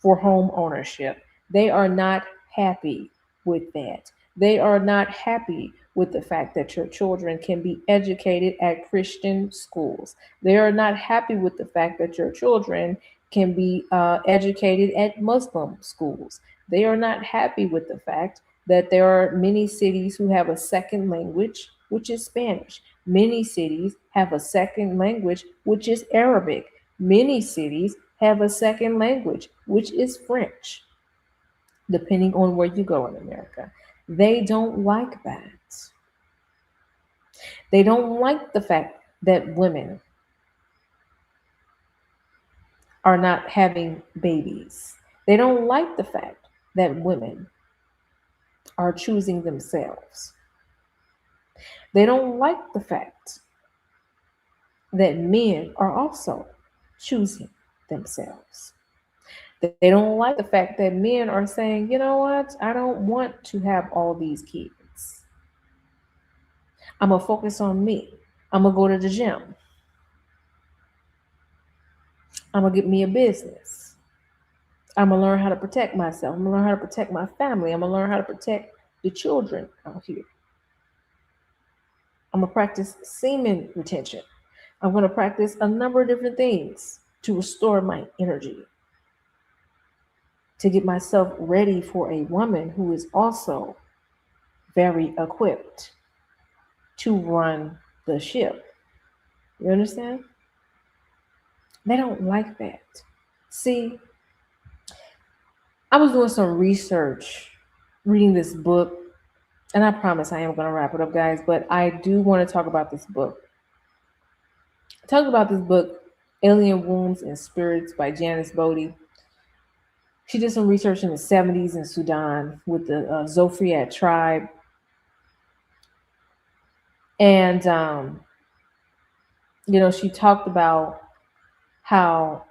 for home ownership. They are not happy with that. They are not happy with the fact that your children can be educated at Christian schools. They are not happy with the fact that your children can be educated at Muslim schools. They are not happy with the fact that there are many cities who have a second language, which is Spanish. Many cities have a second language, which is Arabic. Many cities have a second language, which is French, depending on where you go in America. They don't like that. They don't like the fact that women are not having babies. They don't like the fact that women are choosing themselves. They don't like the fact that men are also choosing themselves. They don't like the fact that men are saying, you know what, I don't want to have all these kids. I'm going to focus on me. I'm going to go to the gym. I'm going to get me a business. I'm going to learn how to protect myself. I'm going to learn how to protect my family. I'm going to learn how to protect the children out here. I'm going to practice semen retention. I'm going to practice a number of different things to restore my energy, to get myself ready for a woman who is also very equipped to run the ship. You understand? They don't like that. See, I was doing some research, reading this book, and I promise I am going to wrap it up, guys, but I do want to talk about this book. Talk about this book, Alien Wombs and Spirits by Janice Bodie. She did some research in the 70s in Sudan with the Zofriat tribe. And, she talked about how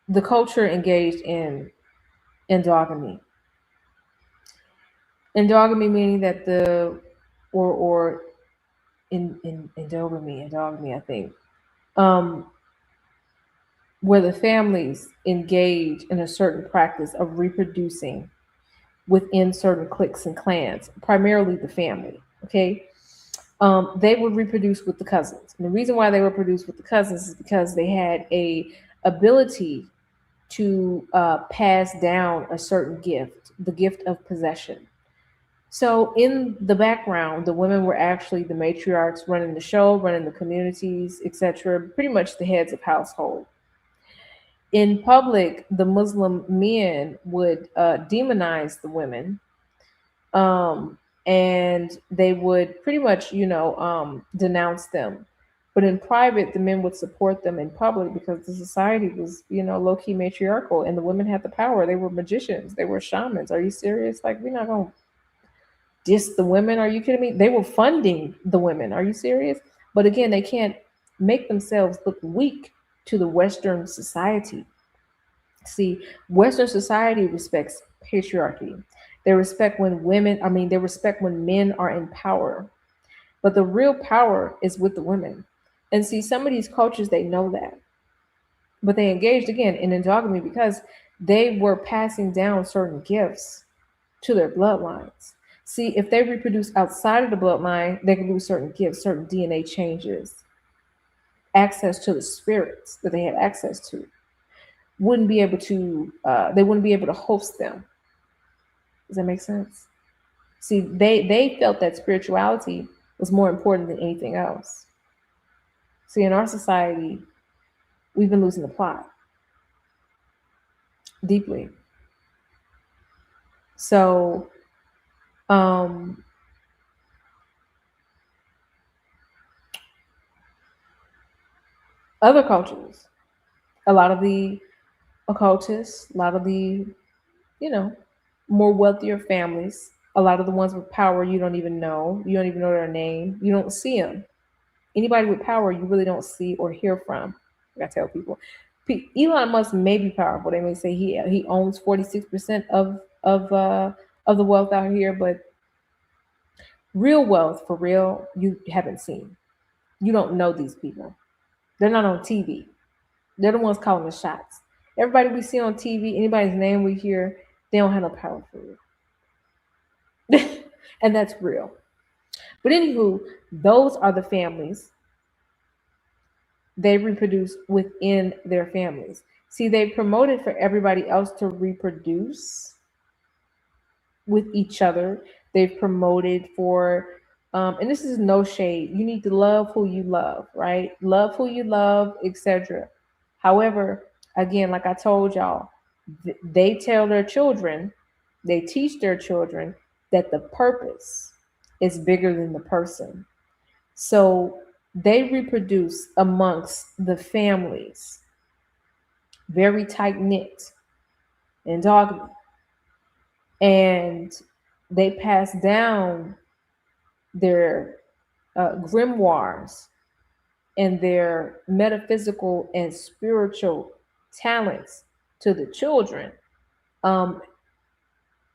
the culture engaged in endogamy. Endogamy meaning that endogamy, I think, where the families engage in a certain practice of reproducing within certain cliques and clans, primarily the family. Okay. They would reproduce with the cousins. And the reason why they would reproduce with the cousins is because they had a ability to pass down a certain gift, the gift of possession. So in the background, the women were actually the matriarchs running the show, running the communities, etc., pretty much the heads of household. In public, the Muslim men would demonize the women, and they would pretty much, denounce them. But in private, the men would support them in public because the society was, low-key matriarchal, and the women had the power. They were magicians. They were shamans. Are you serious? Like, we're not going to diss the women. Are you kidding me? They were funding the women. Are you serious? But again, they can't make themselves look weak to the Western society. See, Western society respects patriarchy. They respect when men are in power. But the real power is with the women. And see, some of these cultures, they know that. But they engaged again in endogamy because they were passing down certain gifts to their bloodlines. See, if they reproduce outside of the bloodline, they can lose certain gifts, certain DNA changes, access to the spirits that they had access to. They wouldn't be able to host them. Does that make sense? See, they felt that spirituality was more important than anything else. See, in our society, we've been losing the plot deeply. So, other cultures, a lot of the occultists, a lot of the, more wealthier families, a lot of the ones with power you don't even know their name, you don't see them Anybody with power you really don't see or hear from. I tell people, Elon Musk may be powerful. They may say he owns 46% of the wealth out here, but real wealth for real you haven't seen. You don't know these people. They're not on TV. They're the ones calling the shots. Everybody we see on TV, anybody's name we hear, they don't have no power for you. And that's real. But anywho, those are the families. They reproduce within their families. See, they promoted for everybody else to reproduce with each other. They've promoted for, and this is no shade. You need to love who you love, right? Love who you love, etc. However, again, like I told y'all, they tell their children, they teach their children that the purpose is bigger than the person. So they reproduce amongst the families, very tight knit and doggy. And they pass down their grimoires and their metaphysical and spiritual talents to the children.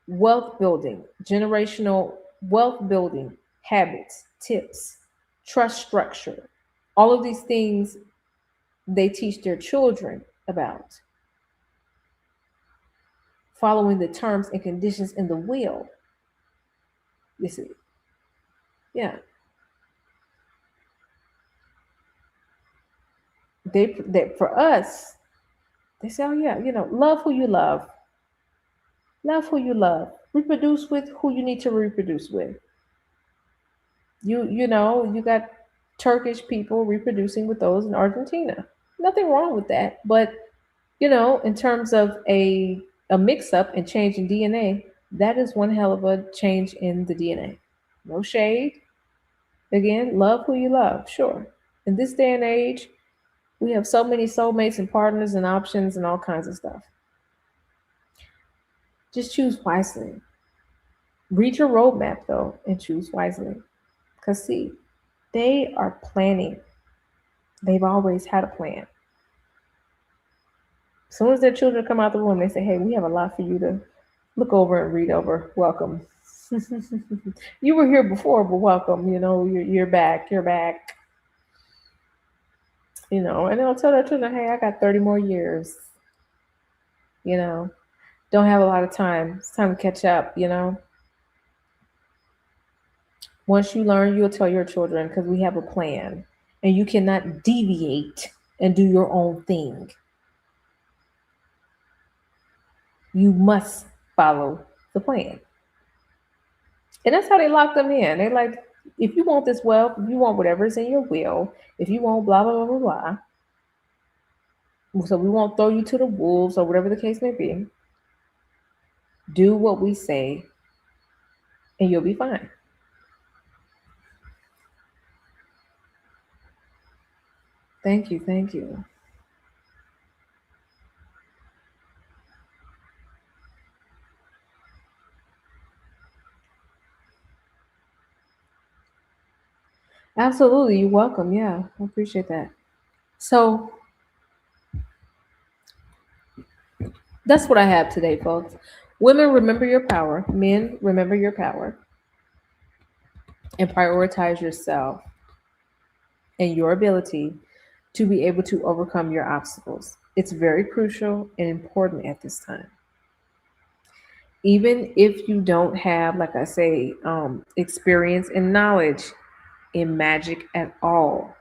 Wealth building, generational wealth building habits, tips, trust structure, all of these things they teach their children about. Following the terms and conditions in the will. You see. Yeah. They for us, they say, oh yeah, love who you love. Love who you love. Reproduce with who you need to reproduce with. You got Turkish people reproducing with those in Argentina. Nothing wrong with that. But, in terms of a mix up and change in DNA, that is one hell of a change in the DNA. No shade. Again, love who you love, sure. In this day and age, we have so many soulmates and partners and options and all kinds of stuff. Just choose wisely. Read your roadmap, though, and choose wisely. Because, see, they are planning. They've always had a plan. As soon as their children come out the room, they say, hey, we have a lot for you to look over and read over. Welcome. You were here before, but welcome. You're back. You're back. And they'll tell their children, hey, I got 30 more years. Don't have a lot of time. It's time to catch up, Once you learn, you'll tell your children because we have a plan and you cannot deviate and do your own thing. You must follow the plan. And that's how they lock them in. They're like, if you want this wealth, if you want whatever's in your will, if you want blah, blah, blah, blah, blah. So we won't throw you to the wolves or whatever the case may be. Do what we say and you'll be fine. Thank you. Thank you. Absolutely. You're welcome. Yeah, I appreciate that. So that's what I have today, folks. Women, remember your power. Men, remember your power. And prioritize yourself and your ability to be able to overcome your obstacles. It's very crucial and important at this time. Even if you don't have, like I say, experience and knowledge in magic at all,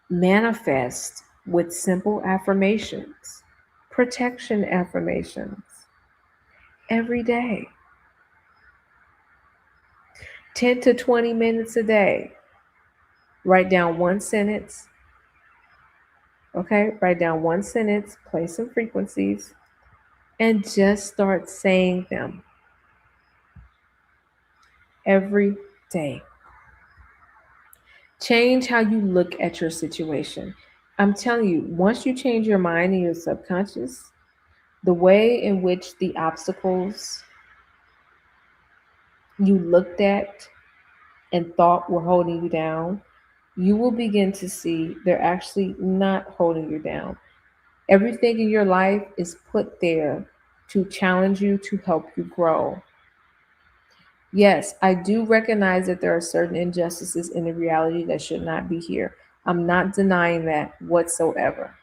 manifest with simple affirmations, protection affirmations every day. 10 to 20 minutes a day. Write down one sentence. Okay, write down one sentence, play some frequencies, and just start saying them every day. Change how you look at your situation. I'm telling you, once you change your mind and your subconscious, the way in which the obstacles you looked at and thought were holding you down you will begin to see they're actually not holding you down. Everything in your life is put there to challenge you, to help you grow. Yes, I do recognize that there are certain injustices in the reality that should not be here. I'm not denying that whatsoever.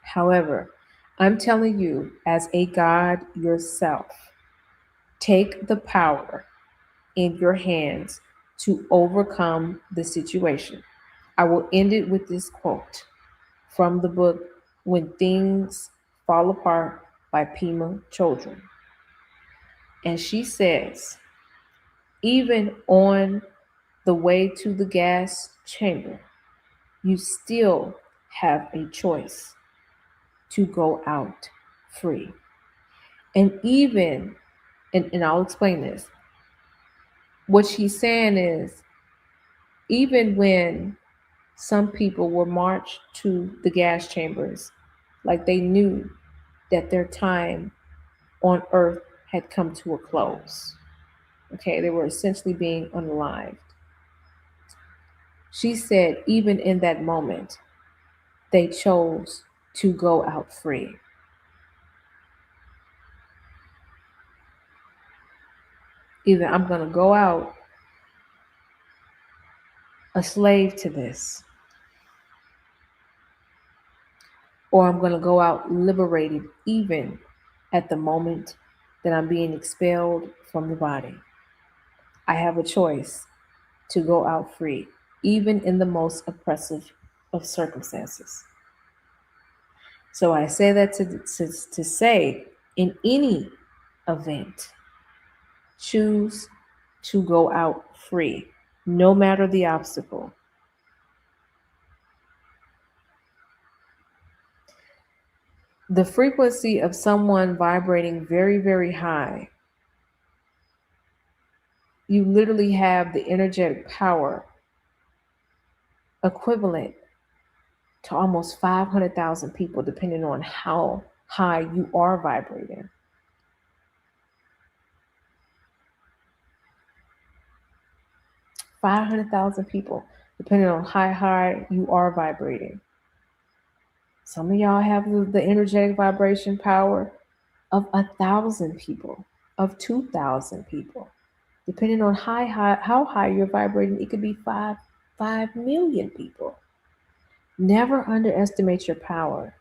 However, I'm telling you, as a God yourself, take the power in your hands to overcome the situation. I will end it with this quote from the book When Things Fall Apart by Pema Chodron. And she says, even on the way to the gas chamber, you still have a choice to go out free. And even, and I'll explain this, what she's saying is, even when some people were marched to the gas chambers, like they knew that their time on earth had come to a close. Okay, they were essentially being unalived. She said, even in that moment, they chose to go out free. Either I'm going to go out a slave to this, or I'm going to go out liberated, even at the moment that I'm being expelled from the body. I have a choice to go out free, even in the most oppressive of circumstances. So I say that to say, in any event, choose to go out free, no matter the obstacle. The frequency of someone vibrating very, very high, you literally have the energetic power equivalent to almost 500,000 people, depending on how high you are vibrating. $500,000 people, depending on how high you are vibrating. Some of y'all have the energetic vibration power of 1,000 people, of 2,000 people, depending on how high you're vibrating. It could be 5 million people. Never underestimate your power.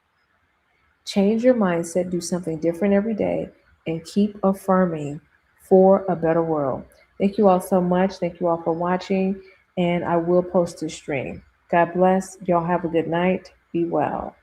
Change your mindset, do something different every day, and keep affirming for a better world. Thank you all so much. Thank you all for watching, and I will post this stream. God bless. Y'all have a good night. Be well.